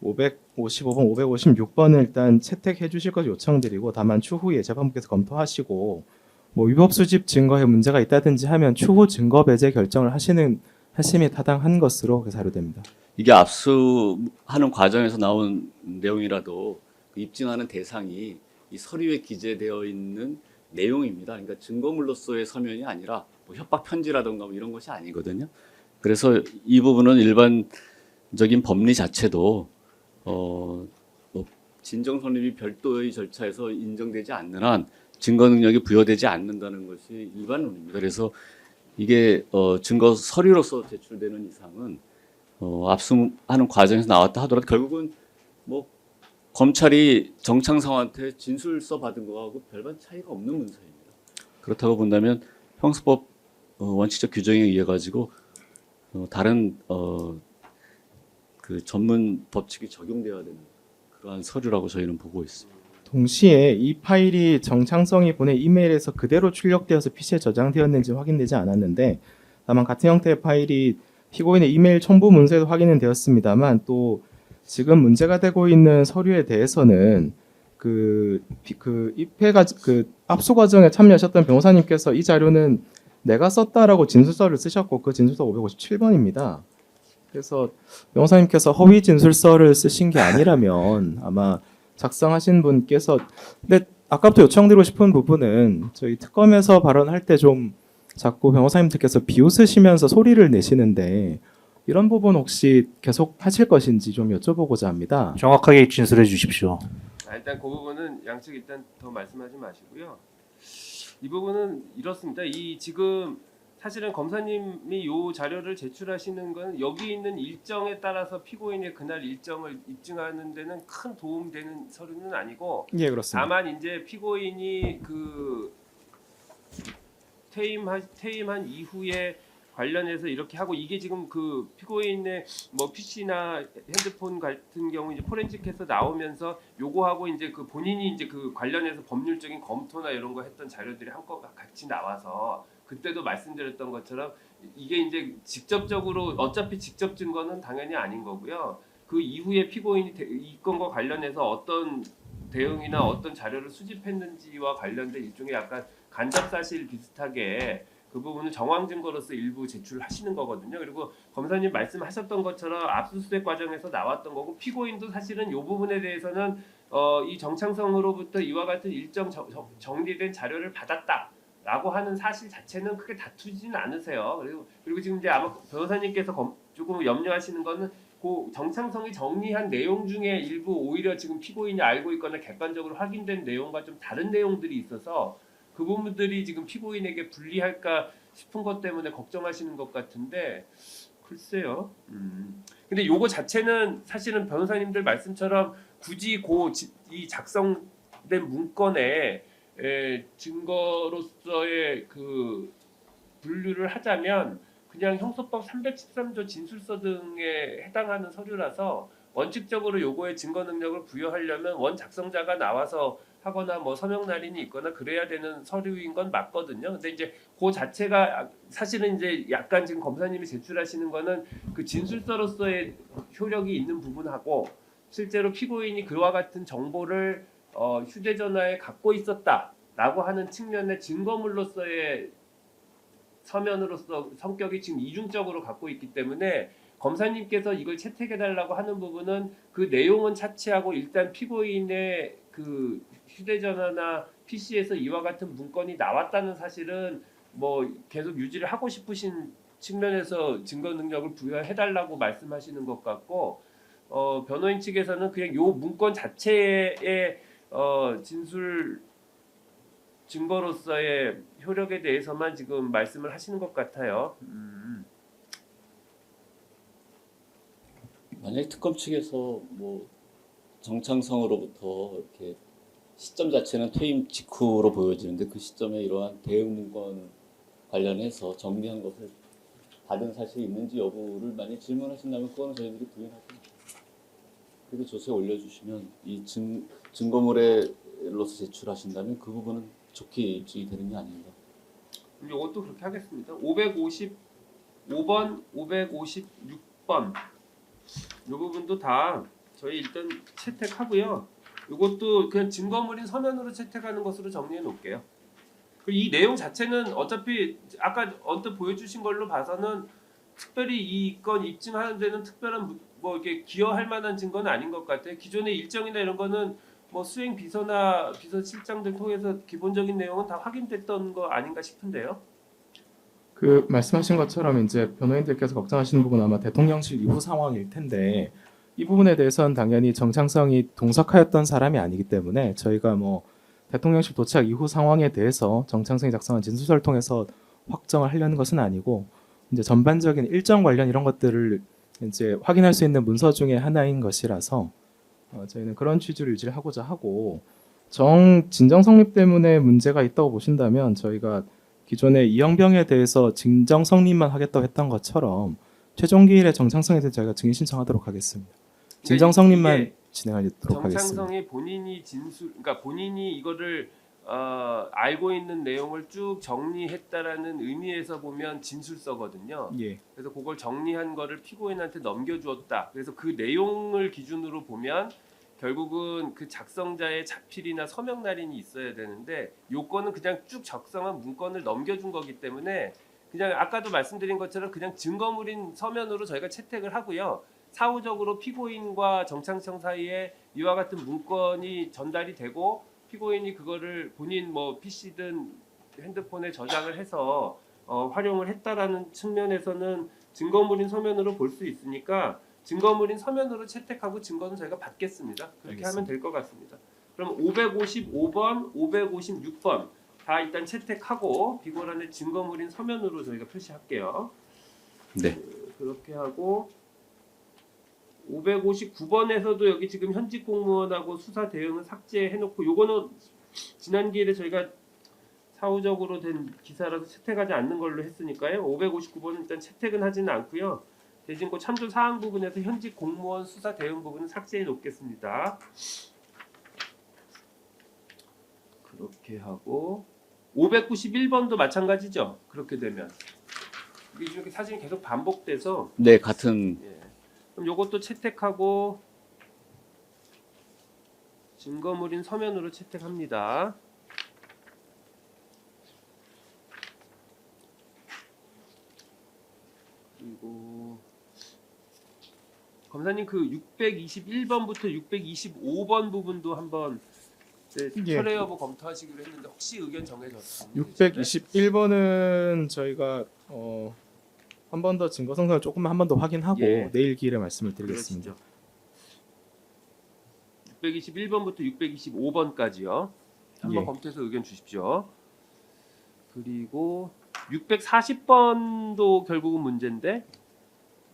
555번, 556번은 일단 채택해 주실 것 요청드리고 다만 추후에 재판부께서 검토하시고 뭐 위법 수집 증거에 문제가 있다든지 하면 추후 증거 배제 결정을 하심이 타당한 것으로 사료됩니다. 이게 압수하는 과정에서 나온 내용이라도 그 입증하는 대상이 이 서류에 기재되어 있는 내용입니다. 그러니까 증거물로서의 서면이 아니라 뭐 협박 편지라든가 뭐 이런 것이 아니거든요. 그래서 이 부분은 일반적인 법리 자체도 뭐 진정 성립이 별도의 절차에서 인정되지 않는 한 증거 능력이 부여되지 않는다는 것이 일반론입니다. 그래서 이게 증거 서류로서 제출되는 이상은 압수하는 과정에서 나왔다 하더라도 결국은 뭐 검찰이 정창성한테 진술서 받은 거하고 별반 차이가 없는 문서입니다. 그렇다고 본다면 형사법 원칙적 규정에 의해 가지고 다른 그 전문 법칙이 적용되어야 되는 그러한 서류라고 저희는 보고 있습니다. 동시에 이 파일이 정창성이 보낸 이메일에서 그대로 출력되어서 PC에 저장되었는지 확인되지 않았는데 다만 같은 형태의 파일이 피고인의 이메일 첨부 문서에도 확인은 되었습니다만 또 지금 문제가 되고 있는 서류에 대해서는 그 압수 과정에 참여하셨던 변호사님께서 이 자료는 내가 썼다라고 진술서를 쓰셨고 그 진술서 557번입니다. 그래서 변호사님께서 허위 진술서를 쓰신 게 아니라면 아마 작성하신 분께서 근데 아까부터 요청드리고 싶은 부분은 저희 특검에서 발언할 때 좀 자꾸 변호사님들께서 비웃으시면서 소리를 내시는데 이런 부분 혹시 계속 하실 것인지 좀 여쭤보고자 합니다. 정확하게 진술해 주십시오. 일단 그 부분은 양측 일단 더 말씀하지 마시고요. 이 부분은 이렇습니다. 이 지금 사실은 검사님이 이 자료를 제출하시는 건 여기 있는 일정에 따라서 피고인의 그날 일정을 입증하는 데는 큰 도움되는 서류는 아니고 예, 그렇습니다. 다만 이제 피고인이 그 퇴임한 이후에 관련해서 이렇게 하고 이게 지금 그 피고인의 뭐 PC나 핸드폰 같은 경우 이제 포렌식해서 나오면서 요거하고 이제 그 본인이 이제 그 관련해서 법률적인 검토나 이런 거 했던 자료들이 한꺼번에 같이 나와서 그때도 말씀드렸던 것처럼 이게 이제 직접적으로 어차피 직접 증거는 당연히 아닌 거고요. 그 이후에 피고인이 이 건과 관련해서 어떤 대응이나 어떤 자료를 수집했는지와 관련된 일종의 약간 간접 사실 비슷하게 그 부분은 정황 증거로서 일부 제출하시는 거거든요. 그리고 검사님 말씀하셨던 것처럼 압수수색 과정에서 나왔던 거고 피고인도 사실은 이 부분에 대해서는 이 정창성으로부터 이와 같은 일정 정리된 자료를 받았다라고 하는 사실 자체는 크게 다투지는 않으세요. 그리고 지금 이제 아마 변호사님께서 조금 염려하시는 거는 그 정창성이 정리한 내용 중에 일부 오히려 지금 피고인이 알고 있거나 객관적으로 확인된 내용과 좀 다른 내용들이 있어서 그 부분들이 지금 피고인에게 불리할까 싶은 것 때문에 걱정하시는 것 같은데 글쎄요. 근데 요거 자체는 사실은 변호사님들 말씀처럼 굳이 이 작성된 문건에 증거로서의 그 분류를 하자면 그냥 형소법 313조 진술서 등에 해당하는 서류라서 원칙적으로 요거에 증거 능력을 부여하려면 원 작성자가 나와서 하거나 뭐 서명 날인이 있거나 그래야 되는 서류인 건 맞거든요. 근데 이제 그 자체가 사실은 이제 약간 지금 검사님이 제출하시는 거는 그 진술서로서의 효력이 있는 부분하고 실제로 피고인이 그와 같은 정보를 휴대전화에 갖고 있었다라고 하는 측면의 증거물로서의 서면으로서 성격이 지금 이중적으로 갖고 있기 때문에 검사님께서 이걸 채택해달라고 하는 부분은 그 내용은 차치하고 일단 피고인의 그 휴대전화나 PC에서 이와 같은 문건이 나왔다는 사실은 뭐 계속 유지를 하고 싶으신 측면에서 증거 능력을 부여해달라고 말씀하시는 것 같고 변호인 측에서는 그냥 요 문건 자체의 진술 증거로서의 효력에 대해서만 지금 말씀을 하시는 것 같아요. 만약에 특검 측에서 뭐 정창성으로부터 이렇게 시점 자체는 퇴임 직후로 보여지는데 그 시점에 이러한 대응 문건을 관련해서 정리한 것을 받은 사실이 있는지 여부를 만약 질문하신다면 그거는 저희들이 부인하고 그리고 조서에 올려주시면 이 증거물로서 제출하신다면 그 부분은 좋게 입증이 되는 게 아닌가. 이것도 그렇게 하겠습니다. 555번, 556번 이 부분도 다 저희 일단 채택하고요. 이것도 그냥 증거물인 서면으로 채택하는 것으로 정리해 놓을게요. 그리고 이 내용 자체는 어차피 아까 언뜻 보여주신 걸로 봐서는 특별히 이 건 입증하는 데는 특별한 뭐 이렇게 기여할 만한 증거는 아닌 것 같아요. 기존의 일정이나 이런 거는 뭐 수행 비서나 비서실장 등 통해서 기본적인 내용은 다 확인됐던 거 아닌가 싶은데요. 그 말씀하신 것처럼 이제 변호인들께서 걱정하시는 부분은 아마 대통령실 이후 상황일 텐데 이 부분에 대해서는 당연히 정창성이 동석하였던 사람이 아니기 때문에 저희가 뭐 대통령실 도착 이후 상황에 대해서 정창성이 작성한 진술서를 통해서 확정을 하려는 것은 아니고 이제 전반적인 일정 관련 이런 것들을 이제 확인할 수 있는 문서 중에 하나인 것이라서 저희는 그런 취지를 유지를 하고자 하고 진정 성립 때문에 문제가 있다고 보신다면 저희가 기존에 이영병에 대해서 진정 성립만 하겠다고 했던 것처럼 최종 기일에 정창성에 대해서 저희가 증인 신청하도록 하겠습니다. 진정 성립만 이게 진행하도록 하겠습니다. 정창성이 본인이 그러니까 본인이 이거를 알고 있는 내용을 쭉 정리했다라는 의미에서 보면 진술서거든요. 예. 그래서 그걸 정리한 거를 피고인한테 넘겨주었다. 그래서 그 내용을 기준으로 보면 결국은 그 작성자의 자필이나 서명 날인이 있어야 되는데 요건은 그냥 쭉 작성한 문건을 넘겨준 거기 때문에 그냥 아까도 말씀드린 것처럼 그냥 증거물인 서면으로 저희가 채택을 하고요. 사후적으로 피고인과 정창성 사이에 이와 같은 문건이 전달이 되고 피고인이 그거를 본인 뭐 PC든 핸드폰에 저장을 해서 활용을 했다라는 측면에서는 증거물인 서면으로 볼 수 있으니까 증거물인 서면으로 채택하고 증거는 저희가 받겠습니다. 그렇게 하면 될 것 같습니다. 그럼 555번, 556번 다 일단 채택하고 비고란의 증거물인 서면으로 저희가 표시할게요. 네. 그렇게 하고 559번에서도 여기 지금 현직 공무원하고 수사 대응을 삭제해놓고 요거는 지난 기일에 저희가 사후적으로 된 기사라서 채택하지 않는 걸로 했으니까요. 559번은 일단 채택은 하지는 않고요. 대신 그 참조 사항 부분에서 현직 공무원 수사 대응 부분은 삭제해 놓겠습니다. 그렇게 하고 591번도 마찬가지죠. 그렇게 되면 이렇게 사진이 계속 반복돼서 네, 같은 그럼 요것도 채택하고 증거물인 서면으로 채택합니다. 그리고 검사님 그 621번부터 625번 부분도 한번 예. 철회 여부 검토하시기로 했는데 혹시 의견 정해졌나요? 621번은 저희가 한 번 더 증거 성사를 조금만 한 번 더 확인하고 예. 내일 기일에 말씀을 드리겠습니다. 그러시죠. 621번부터 625번까지요. 한번 예. 검토해서 의견 주십시오. 그리고 640번도 결국은 문제인데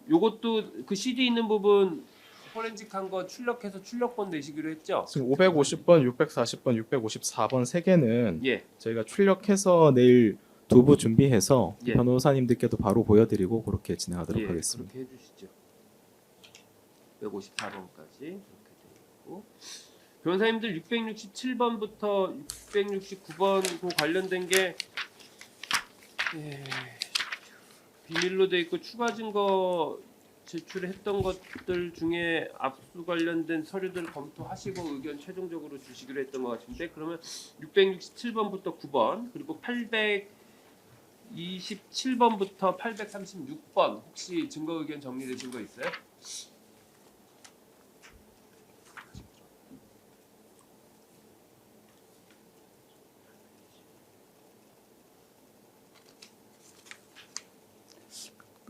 요것도 그 CD 있는 부분 포렌식한 거 출력해서 출력본 내시기로 했죠. 지금 550번, 640번, 654번 세 개는 예. 저희가 출력해서 내일 두부 준비해서 예. 변호사님들께도 바로 보여드리고 그렇게 진행하도록 예, 하겠습니다. 그렇게 해주시죠. 154번까지 이렇게 되고 변호사님들 667번부터 669번 그 관련된 게 비밀로 돼 있고 추가 증거 제출했던 것들 중에 압수 관련된 서류들 검토하시고 의견 최종적으로 주시기로 했던 것 같은데 그러면 667번부터 9번 그리고 827번부터 836번 혹시 증거 의견 정리되신 거 있어요?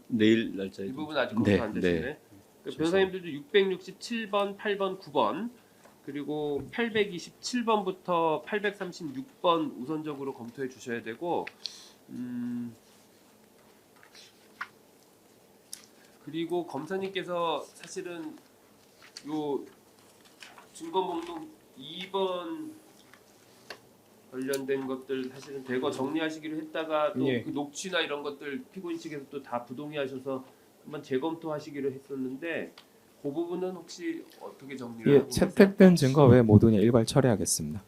내일 날짜에 이 좀- 부분 아직 검토 네, 안 되시네. 네. 그 변호사님들도 667번, 8번, 9번 그리고 827번부터 836번 우선적으로 검토해 주셔야 되고 그리고 검사님께서 사실은 요 증거 목록 2번 관련된 것들 사실은 대거 정리하시기로 했다가 또 예. 그 녹취나 이런 것들 피고인 측에서 또 다 부동의하셔서 한번 재검토하시기로 했었는데 그 부분은 혹시 어떻게 정리를 예, 하고 계세요? 채택된 증거 외 모든 일괄 처리하겠습니다.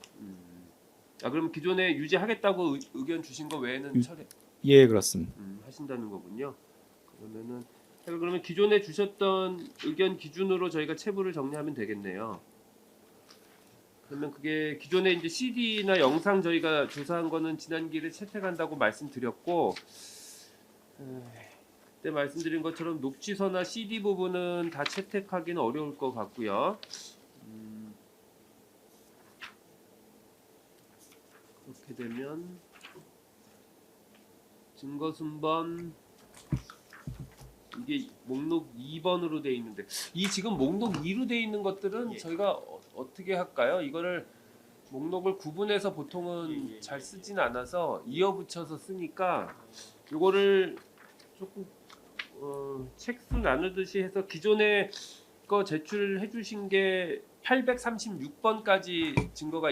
아 그럼 기존에 유지하겠다고 의견 주신 거 외에는 처리 예, 그렇습니다. 하신다는 거군요. 그러면 기존에 주셨던 의견 기준으로 저희가 체부를 정리하면 되겠네요. 그러면 그게 기존에 이제 CD나 영상 저희가 조사한 거는 지난 기일에 채택한다고 말씀드렸고 그때 말씀드린 것처럼 녹취서나 CD 부분은 다 채택하기는 어려울 것 같고요. 그렇게 되면 증거 순번 이게 목록 2번으로 돼 있는데 이 지금 목록 2로 돼 있는 것들은 저희가 어떻게 할까요? 이거를 목록을 구분해서 보통은 잘 쓰진 않아서 이어붙여서 쓰니까 이거를 조금 책수 나누듯이 해서 기존에 거 제출해 주신 게 836번까지 증거가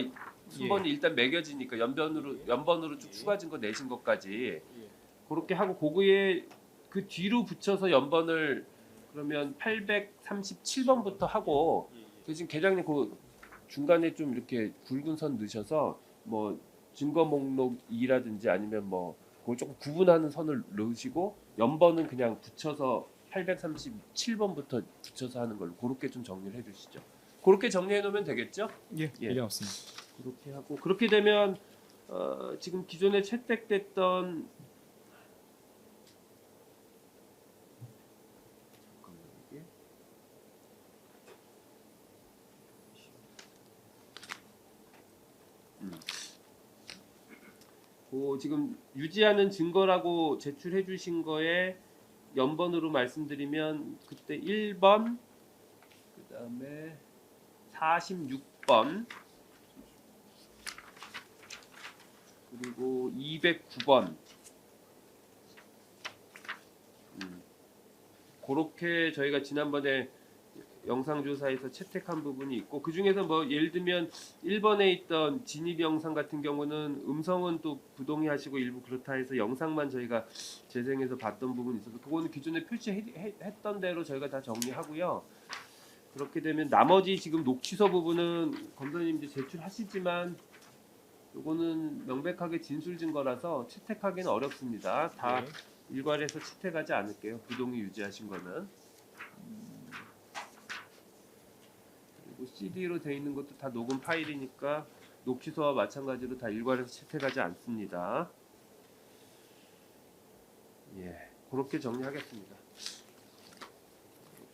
순번이 일단 매겨지니까 연번으로 쭉 추가 증거 내신 것까지 그렇게 하고 그거에 그 뒤로 붙여서 연번을 그러면 837번부터 하고 대신 계장님 그 중간에 좀 이렇게 굵은 선 넣으셔서 뭐 증거 목록 2라든지 아니면 뭐 그걸 조금 구분하는 선을 넣으시고 연번은 그냥 붙여서 837번부터 붙여서 하는 걸로 그렇게 좀 정리를 해주시죠. 그렇게 정리해 놓으면 되겠죠? 예, 미련 없습니다. 그렇게 하고 그렇게 되면 지금 기존에 채택됐던 지금 유지하는 증거라고 제출해 주신 거에 연번으로 말씀드리면 그때 1번 그다음에 46번 그리고 209번 그렇게 저희가 지난번에 영상조사에서 채택한 부분이 있고 그 중에서 뭐 예를 들면 1번에 있던 진입 영상 같은 경우는 음성은 또 부동의하시고 일부 그렇다 해서 영상만 저희가 재생해서 봤던 부분이 있어서 그거는 기존에 표시했던 대로 저희가 다 정리하고요. 그렇게 되면 나머지 지금 녹취서 부분은 검사님 이제 제출하시지만 요거는 명백하게 진술 증거라서 채택하기는 어렵습니다. 다 일괄해서 채택하지 않을게요. 부동의 유지하신 거는. 그리고 CD로 돼 있는 것도 다 녹음 파일이니까 녹취서와 마찬가지로 다 일괄해서 채택하지 않습니다. 예, 그렇게 정리하겠습니다.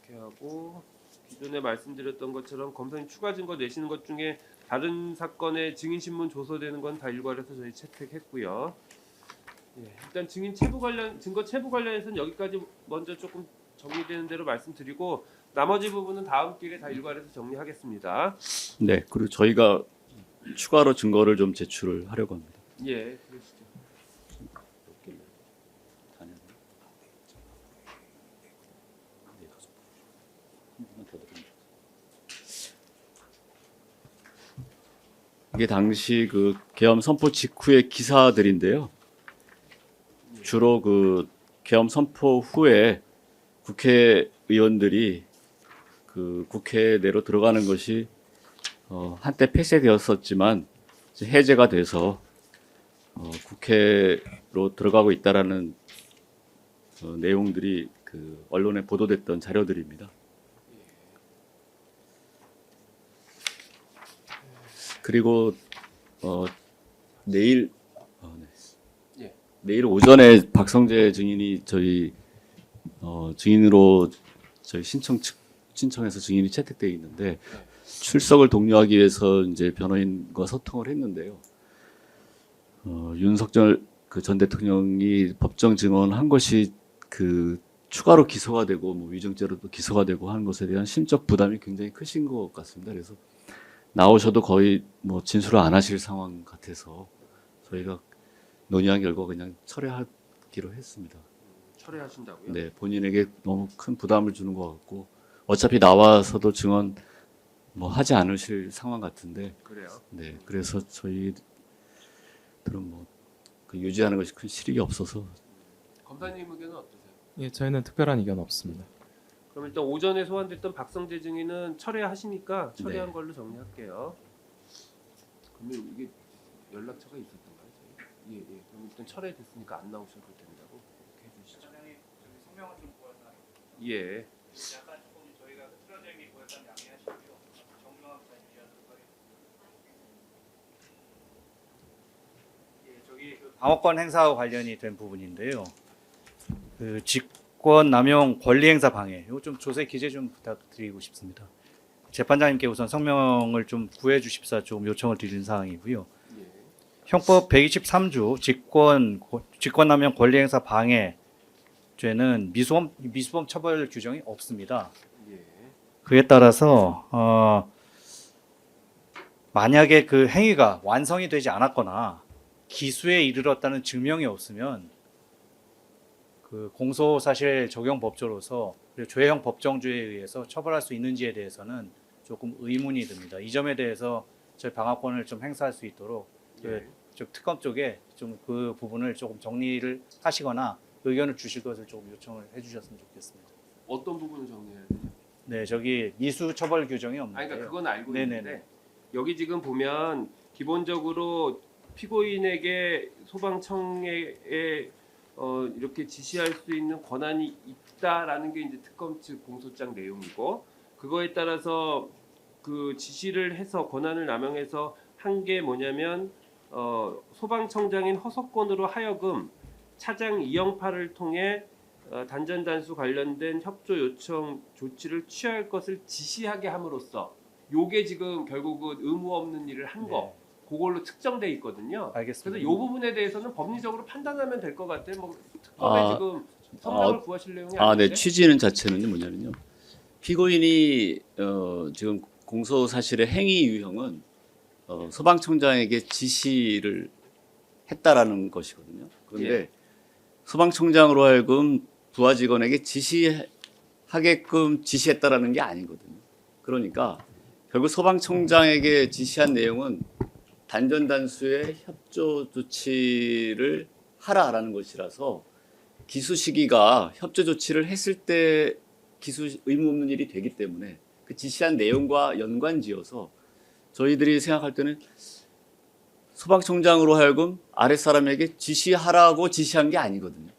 이렇게 하고 기존에 말씀드렸던 것처럼 검사님 추가 증거 내시는 것 중에 다른 사건의 증인 신문 조서되는 건 다 일괄해서 저희 채택했고요. 예, 일단 증거 체부 관련해서는 여기까지 먼저 조금 정리되는 대로 말씀드리고 나머지 부분은 다음 기회에 다 일괄해서 정리하겠습니다. 네, 그리고 저희가 추가로 증거를 좀 제출을 하려고 합니다. 예, 그러시죠. 이게 당시 그 계엄 선포 직후의 기사들인데요. 주로 그 계엄 선포 후에 국회의원들이 그 국회 내로 들어가는 것이 한때 폐쇄되었었지만 이제 해제가 돼서 국회로 들어가고 있다라는 내용들이 그 언론에 보도됐던 자료들입니다. 그리고 내일 예. 내일 오전에 박성재 증인이 저희 증인으로 저희 신청해서 증인이 채택되어 있는데 출석을 독려하기 위해서 이제 변호인과 소통을 했는데요. 윤석열 그 전 대통령이 법정 증언한 것이 그 추가로 기소가 되고 뭐 위증죄로도 기소가 되고 하는 것에 대한 심적 부담이 굉장히 크신 것 같습니다. 그래서 나오셔도 거의 뭐 진술을 안 하실 상황 같아서 저희가 논의한 결과 그냥 철회하기로 했습니다. 철회하신다고요? 네, 본인에게 너무 큰 부담을 주는 것 같고 어차피 나와서도 증언 뭐 하지 않으실 상황 같은데 그래요. 네, 그래서 저희 것들은 뭐 그 유지하는 것이 큰 실익이 없어서 검사님 의견은 어떠세요? 예, 저희는 특별한 의견 없습니다. 그럼 일단 오전에 소환됐던 박성재 증인은 철회하시니까 철회한 네. 걸로 정리할게요. 그러면 이게 연락처가 있었던가요? 저희? 예. 그럼 일단 철회됐으니까 안 나오셔도 된다고 이렇게 해주시죠. 성명을 좀 구해서 예. 약간 조금 저희가 틀어져 있는 거에 대한 양해하시고요. 정명한 유지하도록 하겠습니다. 예, 저기 그 방어권 행사와 관련이 된 부분인데요. 그 직권 남용 권리 행사 방해. 이거 좀 조세 기재 좀 부탁드리고 싶습니다. 재판장님께 우선 성명을 좀 구해 주십사 좀 요청을 드리는 사항이고요. 예. 형법 123조 직권 남용 권리 행사 방해 죄는 미수범 처벌 규정이 없습니다. 예. 그에 따라서 만약에 그 행위가 완성이 되지 않았거나 기수에 이르렀다는 증명이 없으면 그 공소사실 적용 법조로서 죄형 법정주의에 의해서 처벌할 수 있는지에 대해서는 조금 의문이 듭니다. 이 점에 대해서 저희 방어권을 좀 행사할 수 있도록 예. 특검 쪽에 좀 그 부분을 조금 정리를 하시거나 의견을 주실 것을 조금 요청을 해주셨으면 좋겠습니다. 어떤 부분을 정리해야 되죠? 네, 저기 미수 처벌 규정이 아니 없는데요. 그러니까 그건 알고 네네네. 있는데 여기 지금 보면 기본적으로 피고인에게 소방청에 이렇게 지시할 수 있는 권한이 있다라는 게 이제 특검 측 공소장 내용이고 그거에 따라서 그 지시를 해서 권한을 남용해서 한 게 뭐냐면 소방청장인 허석권으로 하여금 차장 이영파를 통해 단전단수 관련된 협조 요청 조치를 취할 것을 지시하게 함으로써 요게 지금 결국은 의무 없는 일을 한 거 그걸로 특정돼 있거든요. 알겠습니다. 그래서 이 부분에 대해서는 법리적으로 판단하면 될 것 같아요. 뭐 특검에 아, 지금 성명을 구하실 내용이 아, 아닌데. 네. 취지는 자체는요 뭐냐면요. 피고인이 지금 공소 사실의 행위 유형은 소방청장에게 지시를 했다라는 것이거든요. 그런데 예. 소방청장으로 하여금 부하 직원에게 지시하게끔 지시했다라는 게 아니거든요. 그러니까 결국 소방청장에게 지시한 내용은 단전단수의 협조 조치를 하라라는 것이라서 기수 시기가 협조 조치를 했을 때 기수 의무 없는 일이 되기 때문에 그 지시한 내용과 연관지어서 저희들이 생각할 때는 소방청장으로 하여금 아랫사람에게 지시하라고 지시한 게 아니거든요.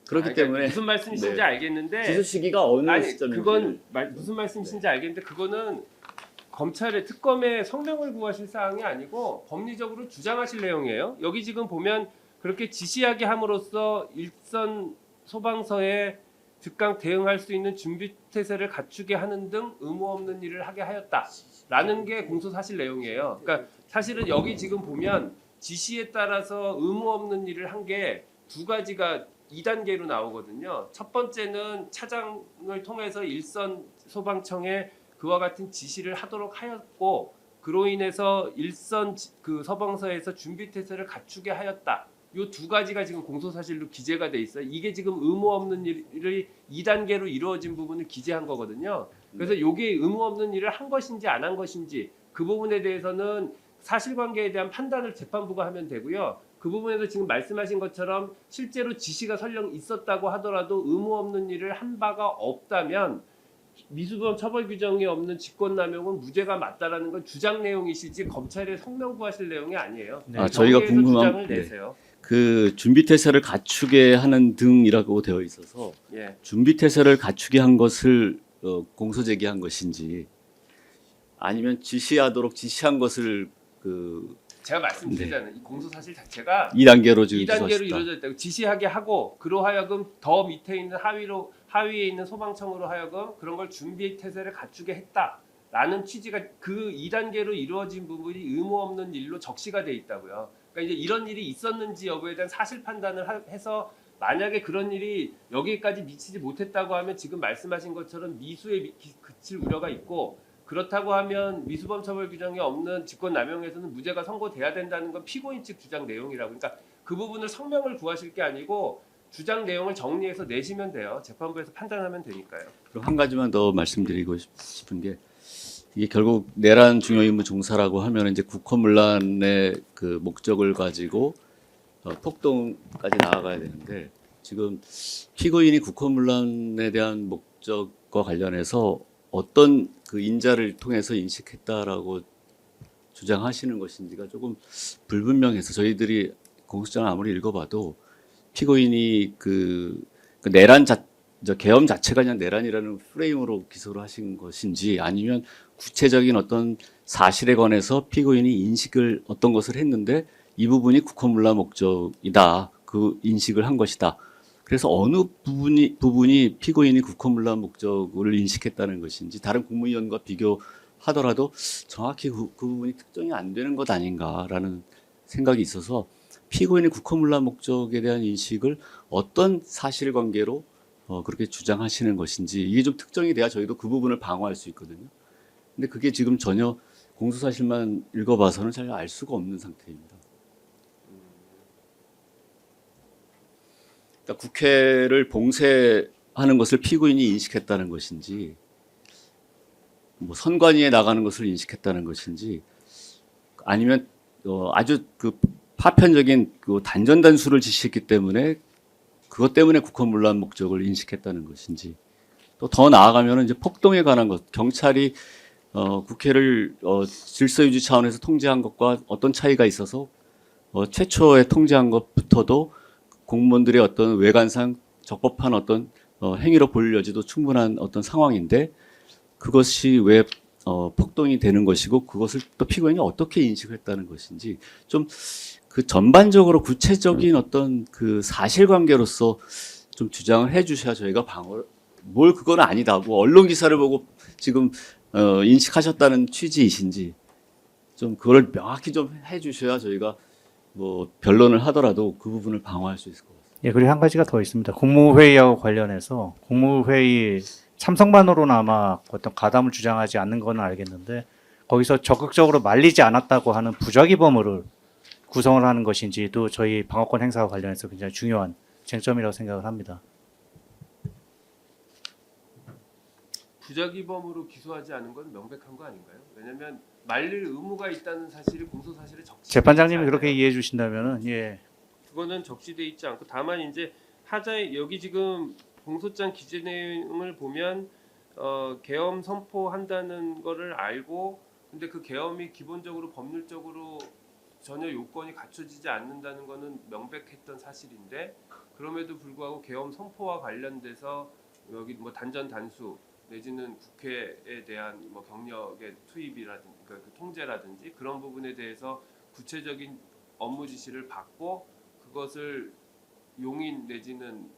그렇기 그러니까 때문에 무슨 말씀이신지 네. 알겠는데 기수 시기가 어느 아니 시점인지 그건 무슨 말씀이신지 알겠는데 그거는 검찰의 특검에 성명을 구하실 사항이 아니고 법리적으로 주장하실 내용이에요. 여기 지금 보면 그렇게 지시하게 함으로써 일선 소방서에 즉각 대응할 수 있는 준비 태세를 갖추게 하는 등 의무 없는 일을 하게 하였다라는 게 공소 사실 내용이에요. 그러니까 사실은 여기 지금 보면 지시에 따라서 의무 없는 일을 한 게 두 가지가 2단계로 나오거든요. 첫 번째는 차장을 통해서 일선 소방청에 그와 같은 지시를 하도록 하였고 그로 인해서 일선 그 소방서에서 준비 태세를 갖추게 하였다. 요 두 가지가 지금 공소사실로 기재가 돼 있어요. 이게 지금 의무 없는 일이 2단계로 이루어진 부분을 기재한 거거든요. 그래서 이게 의무 없는 일을 한 것인지 안 한 것인지 그 부분에 대해서는 사실관계에 대한 판단을 재판부가 하면 되고요. 그 부분에서 지금 말씀하신 것처럼 실제로 지시가 설령 있었다고 하더라도 의무 없는 일을 한 바가 없다면 미수범 처벌 규정이 없는 직권남용은 무죄가 맞다라는 건 주장 내용이시지 검찰에 성명 구하실 내용이 아니에요. 아, 저희가 여기에서 궁금한 주장을 내세요. 그 준비 태세를 갖추게 하는 등이라고 되어 있어서 예. 준비 태세를 갖추게 한 것을 공소 제기한 것인지 아니면 지시한 것을 그 제가 말씀드리잖아요. 이 공소 사실 자체가 2단계로 지금 2단계로 기소하셨다. 이루어져 있다고 지시하게 하고 그로 하여금 더 밑에 있는 하위에 있는 소방청으로 하여금 그런 걸 준비 태세를 갖추게 했다라는 취지가 그 2단계로 이루어진 부분이 의무 없는 일로 적시가 돼 있다고요. 그러니까 이제 이런 일이 있었는지 여부에 대한 사실 판단을 해서 만약에 그런 일이 여기까지 미치지 못했다고 하면 지금 말씀하신 것처럼 미수에 그칠 우려가 있고 그렇다고 하면 미수범 처벌 규정이 없는 직권남용에서는 무죄가 선고돼야 된다는 건 피고인 측 주장 내용이라고. 그러니까 그 부분을 성명을 구하실 게 아니고 주장 내용을 정리해서 내시면 돼요. 재판부에서 판단하면 되니까요. 그리고 한 가지만 더 말씀드리고 싶은 게 이게 결국 내란 중요 임무 종사라고 하면 이제 국헌문란의 그 목적을 가지고 폭동까지 나아가야 되는데 지금 피고인이 국헌문란에 대한 목적과 관련해서 어떤 그 인자를 통해서 인식했다라고 주장하시는 것인지가 조금 불분명해서 저희들이 공소장을 아무리 읽어봐도 피고인이 그 계엄 자체가 그냥 내란이라는 프레임으로 기소를 하신 것인지 아니면 구체적인 어떤 사실에 관해서 피고인이 인식을 어떤 것을 했는데 이 부분이 국헌문란 목적이다. 그 인식을 한 것이다. 그래서 어느 부분이 피고인이 국헌문란 목적을 인식했다는 것인지 다른 국무위원과 비교하더라도 정확히 그 부분이 특정이 안 되는 것 아닌가라는 생각이 있어서 피고인이 국헌문란 목적에 대한 인식을 어떤 사실관계로 그렇게 주장하시는 것인지 이게 좀 특정이 돼야 저희도 그 부분을 방어할 수 있거든요. 근데 그게 지금 전혀 공소사실만 읽어봐서는 잘 알 수가 없는 상태입니다. 그러니까 국회를 봉쇄하는 것을 피고인이 인식했다는 것인지 뭐 선관위에 나가는 것을 인식했다는 것인지 아니면 아주 그 파편적인 그 단전단수를 지시했기 때문에 그것 때문에 국헌문란 목적을 인식했다는 것인지 또 더 나아가면 이제 폭동에 관한 것 경찰이 국회를 질서 유지 차원에서 통제한 것과 어떤 차이가 있어서 최초에 통제한 것부터도 공무원들의 어떤 외관상 적법한 어떤 행위로 볼 여지도 충분한 어떤 상황인데 그것이 왜 폭동이 되는 것이고 그것을 또 피고인이 어떻게 인식을 했다는 것인지 좀 그 전반적으로 구체적인 어떤 그 사실관계로서 좀 주장을 해주셔야 저희가 뭘 그건 아니다고 언론 기사를 보고 지금 인식하셨다는 취지이신지 좀 그걸 명확히 좀 해주셔야 저희가 뭐 변론을 하더라도 그 부분을 방어할 수 있을 것 같습니다. 예, 그리고 한 가지가 더 있습니다. 국무회의하고 관련해서 국무회의 참석만으로는 아마 어떤 가담을 주장하지 않는 건 알겠는데 거기서 적극적으로 말리지 않았다고 하는 부작위범으로 구성을 하는 것인지도 저희 방어권 행사와 관련해서 굉장히 중요한 쟁점이라고 생각을 합니다. 부작위범으로 기소하지 않은 건 명백한 거 아닌가요? 왜냐하면 말릴 의무가 있다는 사실이 공소사실에 적시. 재판장님이 그렇게 이해해 주신다면은 예. 그거는 적시돼 있지 않고 다만 이제 하자에 여기 지금 공소장 기재 내용을 보면 계엄 선포한다는 거를 알고 근데 그 계엄이 기본적으로 법률적으로 전혀 요건이 갖춰지지 않는다는 거는 명백했던 사실인데 그럼에도 불구하고 계엄 선포와 관련돼서 여기 뭐 단전 단수 내지는 국회에 대한 뭐 경력의 투입이라든지 그러니까 그 통제라든지 그런 부분에 대해서 구체적인 업무 지시를 받고 그것을 용인 내지는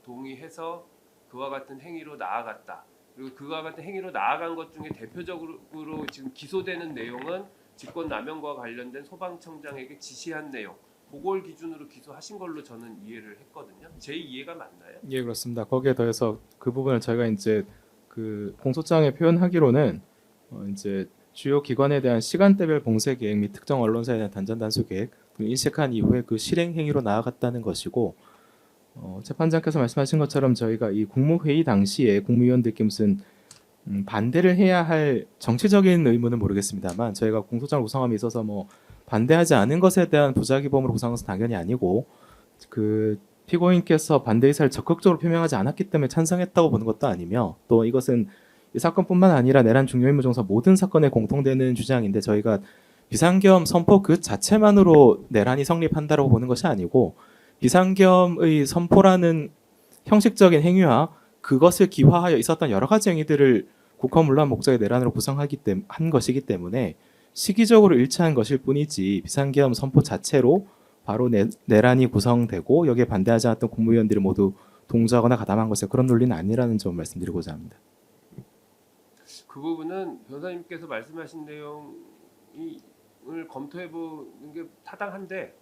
동의해서 그와 같은 행위로 나아갔다. 그리고 그와 같은 행위로 나아간 것 중에 대표적으로 지금 기소되는 내용은 직권남용과 관련된 소방청장에게 지시한 내용. 그걸 기준으로 기소하신 걸로 저는 이해를 했거든요. 제 이해가 맞나요? 예, 그렇습니다. 거기에 더해서 그 부분을 저희가 이제 그 공소장에 표현하기로는 이제 주요 기관에 대한 시간대별 봉쇄 계획 및 특정 언론사에 대한 단전 단수 계획 인식한 이후에 그 실행 행위로 나아갔다는 것이고 재판장께서 말씀하신 것처럼 저희가 이 국무회의 당시에 국무위원들께 무슨 반대를 해야 할 정치적인 의무는 모르겠습니다만 저희가 공소장을 구성함에 있어서 뭐 반대하지 않은 것에 대한 부작위범으로 구성한 것은 당연히 아니고 그 피고인께서 반대 의사를 적극적으로 표명하지 않았기 때문에 찬성했다고 보는 것도 아니며 또 이것은 이 사건뿐만 아니라 내란 중요임무종사 모든 사건에 공통되는 주장인데 저희가 비상계엄 선포 그 자체만으로 내란이 성립한다고 보는 것이 아니고 비상계엄의 선포라는 형식적인 행위와 그것을 기화하여 있었던 여러 가지 행위들을 국헌문란 목적의 내란으로 구성한 것이기 때문에 시기적으로 일치한 것일 뿐이지 비상계엄 선포 자체로 바로 내란이 구성되고 여기에 반대하지 않았던 국무위원들이 모두 동조하거나 가담한 것에 그런 논리는 아니라는 점을 말씀드리고자 합니다. 그 부분은 변호사님께서 말씀하신 내용을 검토해 보는 게 타당한데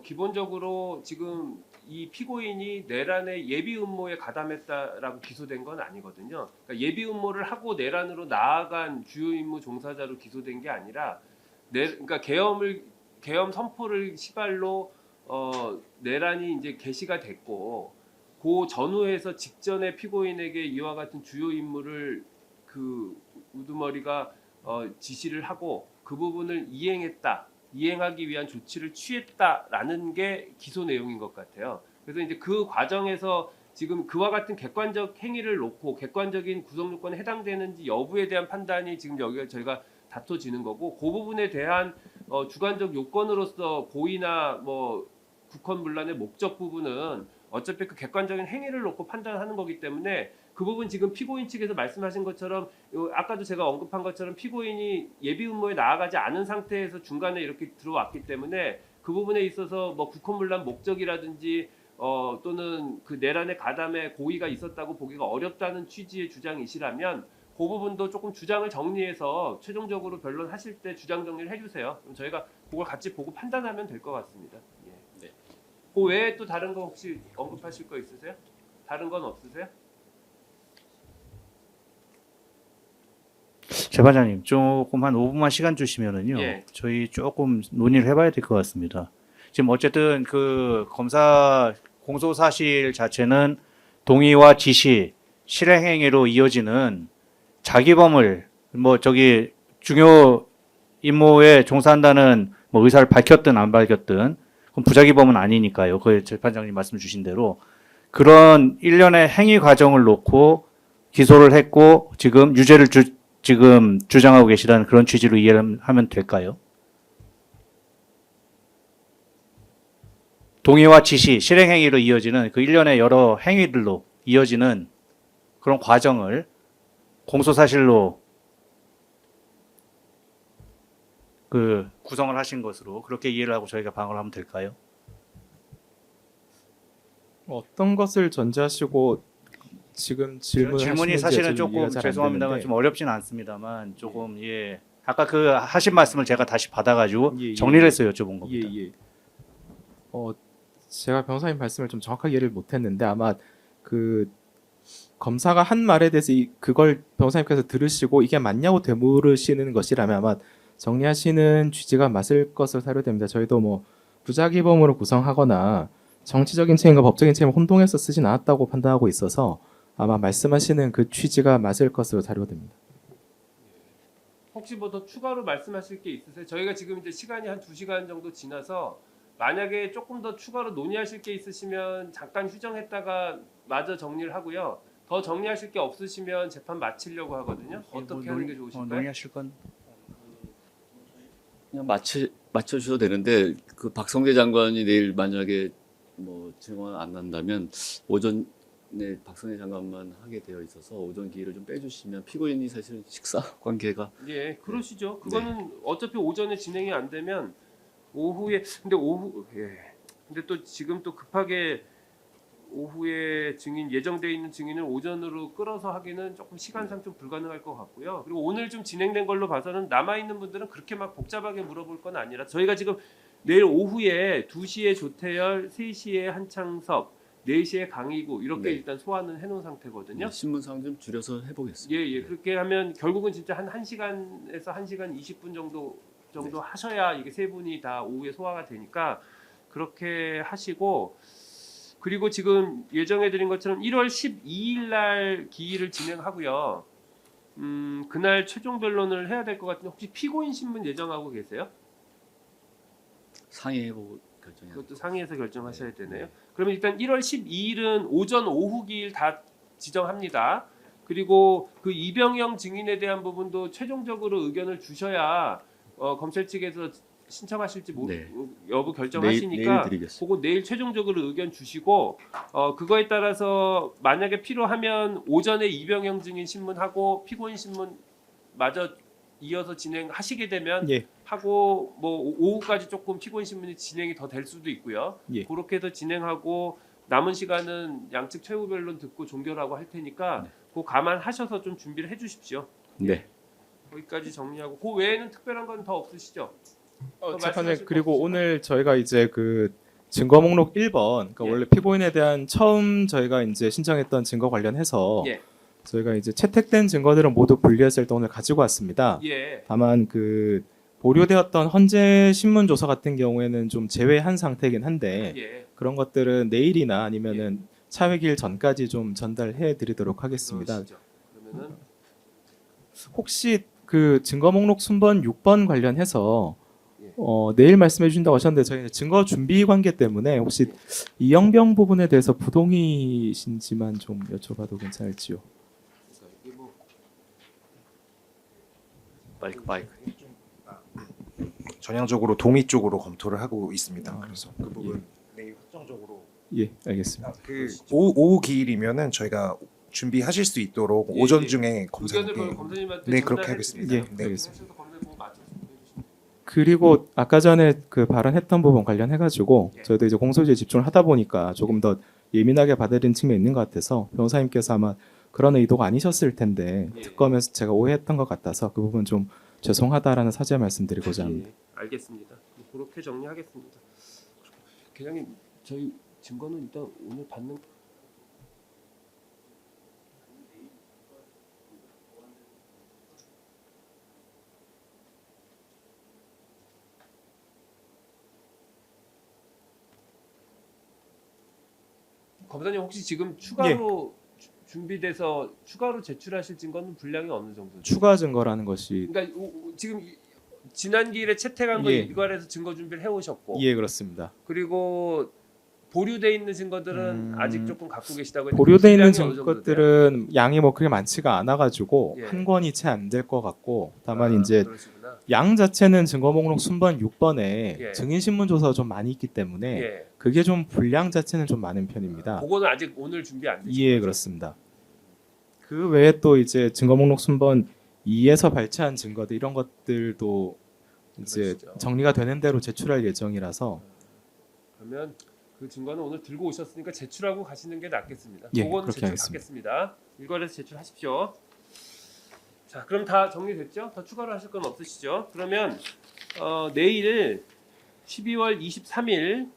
기본적으로 지금 이 피고인이 내란의 예비 음모에 가담했다라고 기소된 건 아니거든요. 그러니까 예비 음모를 하고 내란으로 나아간 주요 임무 종사자로 기소된 게 아니라 그러니까 계엄 선포를 시발로 내란이 이제 개시가 됐고 그 전후에서 직전에 피고인에게 이와 같은 주요 임무를 그 우두머리가 지시를 하고 그 부분을 이행하기 위한 조치를 취했다라는 게 기소 내용인 것 같아요. 그래서 이제 그 과정에서 지금 그와 같은 객관적 행위를 놓고 객관적인 구성 요건에 해당되는지 여부에 대한 판단이 지금 여기가 저희가 다퉈지는 거고, 그 부분에 대한 주관적 요건으로서 고의나 뭐 국헌문란의 목적 부분은 어차피 그 객관적인 행위를 놓고 판단하는 거기 때문에 그 부분 지금 피고인 측에서 말씀하신 것처럼 아까도 제가 언급한 것처럼 피고인이 예비 음모에 나아가지 않은 상태에서 중간에 이렇게 들어왔기 때문에 그 부분에 있어서 뭐 국헌문란 목적이라든지 또는 그 내란의 가담에 고의가 있었다고 보기가 어렵다는 취지의 주장이시라면 그 부분도 조금 주장을 정리해서 최종적으로 변론하실 때 주장 정리를 해주세요. 그럼 저희가 그걸 같이 보고 판단하면 될 것 같습니다. 예. 네. 그 외에 또 다른 거 혹시 언급하실 거 있으세요? 다른 건 없으세요? 재판장님 조금 한 5분만 시간 주시면은요. 예. 저희 조금 논의를 해봐야 될 것 같습니다. 지금 어쨌든 그 검사 공소 사실 자체는 동의와 지시, 실행행위로 이어지는 자기범을 뭐 저기 중요 임무에 종사한다는 뭐 의사를 밝혔든 안 밝혔든 그럼 부작위범은 아니니까요. 그 재판장님 말씀 주신 대로 그런 일련의 행위 과정을 놓고 기소를 했고 지금 유죄를 지금 주장하고 계시다는 그런 취지로 이해를 하면 될까요? 동의와 지시, 실행행위로 이어지는 그 일련의 여러 행위들로 이어지는 그런 과정을 공소사실로 그 구성을 하신 것으로 그렇게 이해를 하고 저희가 방어를 하면 될까요? 어떤 것을 전제하시고 지금 질문이 사실은 조금 죄송합니다만 좀 어렵진 않습니다만 조금 예 아까 그 하신 말씀을 제가 다시 받아가지고 예, 예, 정리를 해서 여쭤본 겁니다. 예. 제가 변호사님 말씀을 좀 정확하게 이해를 못했는데 아마 그 검사가 한 말에 대해서 그걸 변호사님께서 들으시고 이게 맞냐고 되물으시는 것이라면 아마 정리하시는 취지가 맞을 것으로 사료됩니다. 저희도 뭐 부작위범으로 구성하거나 정치적인 책임과 법적인 책임을 혼동해서 쓰진 않았다고 판단하고 있어서 아마 말씀하시는 그 취지가 맞을 것으로 사료됩니다. 혹시 뭐 더 추가로 말씀하실 게 있으세요? 저희가 지금 이제 시간이 한 2시간 정도 지나서 만약에 조금 더 추가로 논의하실 게 있으시면 잠깐 휴정했다가 마저 정리를 하고요. 더 정리하실 게 없으시면 재판 마치려고 하거든요. 어떻게 하는 게 좋으실까요? 논의하실 건 그냥 맞춰주셔도 되는데 그 박성재 장관이 내일 만약에 뭐 증언 안 난다면 오전에 박성재 장관만 하게 되어 있어서 오전 기회를 좀 빼주시면 피고인이 사실은 식사 관계가 예, 그러시죠. 그거는 어차피 오전에 진행이 안 되면 오후에 근데 또 지금 또 급하게 오후에 예정돼 있는 증인을 오전으로 끌어서 하기는 조금 시간상 좀 불가능할 것 같고요. 그리고 오늘 좀 진행된 걸로 봐서는 남아 있는 분들은 그렇게 막 복잡하게 물어볼 건 아니라 저희가 지금 내일 오후에 2시에 조태열, 3시에 한창섭, 4시에 강희구 이렇게 네. 일단 소환을 해놓은 상태거든요. 신문상 좀 줄여서 해보겠습니다. 예. 그렇게 하면 결국은 진짜 한 1시간에서 1시간 20분 정도 하셔야 이게 세 분이 다 오후에 소화가 되니까 그렇게 하시고, 그리고 지금 예정해 드린 것처럼 1월 12일 날 기일을 진행하고요. 그날 최종 변론을 해야 될 것 같은데 혹시 피고인 신문 예정하고 계세요? 상의해보고 결정해야 그것도 상의해서 결정하셔야 되네요. 그러면 일단 1월 12일은 오전 오후 기일 다 지정합니다. 그리고 그 이병영 증인에 대한 부분도 최종적으로 의견을 주셔야 검찰 측에서 신청하실지 네. 여부 결정하시니까 내일 드리겠습니다. 그거 내일 최종적으로 의견 주시고 그거에 따라서 만약에 필요하면 오전에 이병영 증인 신문하고 피고인 신문 마저 이어서 진행하시게 되면 예. 하고 뭐 오후까지 조금 피고인 신문이 진행이 더 될 수도 있고요. 예. 그렇게 해서 진행하고 남은 시간은 양측 최후 변론 듣고 종결하고 할 테니까 그거 감안하셔서 좀 준비를 해주십시오. 네. 거기까지 정리하고 그 외에는 특별한 건 더 없으시죠? 재판장님 말씀하실 그리고 거 오늘 저희가 이제 그 증거 목록 1번 그러니까 예. 원래 피고인에 대한 처음 저희가 이제 신청했던 증거 관련해서 예. 저희가 이제 채택된 증거들은 모두 분리해서 일단 오늘 가지고 왔습니다. 예. 다만 그 보류되었던 헌재 신문 조서 같은 경우에는 좀 제외한 상태이긴 한데 예. 그런 것들은 내일이나 아니면은 차회기일 전까지 좀 전달해 드리도록 하겠습니다. 그러시죠. 그러면은 혹시 그 증거 목록 순번 6번 관련해서 예. 내일 말씀해 주신다고 하셨는데 저희 증거 준비 관계 때문에 혹시 이영병 부분에 대해서 부동의신지만 좀 여쭤봐도 괜찮을지요? 그러니까 이게 뭐 마이크. 전향적으로 동의 쪽으로 검토를 하고 있습니다. 아, 그래서 그 부분 내일 확정적으로 예, 알겠습니다. 그 오후 기일이면은 저희가 준비하실 수 있도록 예, 오전 예. 중에 의견을 검사님께 검사님한테 네, 그렇게 전달해 하겠습니다. 드리겠습니다. 네. 하셔서 검사님 보고 맞춰서 해주시면 돼요. 그리고 아까 전에 그 발언했던 부분 관련해 가지고 예. 저희도 이제 공소시효에 집중을 하다 보니까 조금 더 예민하게 받아들인 측면이 있는 것 같아서 변호사님께서 아마 그런 의도가 아니셨을 텐데 예. 특검에서 제가 오해했던 것 같아서 그 부분 좀 죄송하다라는 사죄 말씀드리고자 합니다. 예, 알겠습니다. 그렇게 정리하겠습니다. 계장님, 저희 증거는 일단 오늘 받는. 검사님 혹시 지금 추가로 준비돼서 추가로 제출하실 증거는 분량이 어느 정도죠? 추가 증거라는 것이 그러니까 지금 지난 기일에 채택한 거 예. 일괄해서 증거 준비를 해오셨고 예 그렇습니다. 그리고 보류돼 있는 증거들은 아직 조금 갖고 계시다고 했는데 보류돼 있는 분량이 어느 정도 돼요? 증거들은 양이 뭐 그렇게 많지가 않아가지고 예. 한 권이 채 안 될 것 같고 다만 아, 이제 그러시구나. 양 자체는 증거 목록 순번 6번에 예. 증인 신문 조사가 좀 많이 있기 때문에 예. 그게 좀 분량 자체는 좀 많은 편입니다. 그거는 아직 오늘 준비 안 되신 예 거죠? 그렇습니다. 그 외에 또 이제 증거 목록 순번 2에서 발췌한 증거들 이런 것들도 이제 그러시죠. 정리가 되는 대로 제출할 예정이라서 그러면 그 증거는 오늘 들고 오셨으니까 제출하고 가시는 게 낫겠습니다. 예, 그거는 그렇게 제출 하겠습니다. 받겠습니다. 일괄해서 제출하십시오. 자, 그럼 다 정리됐죠? 더 추가로 하실 건 없으시죠? 그러면 내일 12월 23일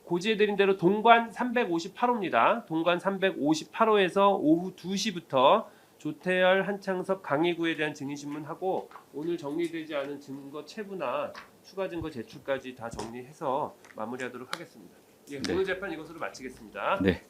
고지해드린 대로 동관 358호입니다. 동관 358호에서 오후 2시부터 조태열, 한창섭, 강희구에 대한 증인신문하고 오늘 정리되지 않은 증거 체부나 추가 증거 제출까지 다 정리해서 마무리하도록 하겠습니다. 예, 오늘 재판 이것으로 마치겠습니다. 네.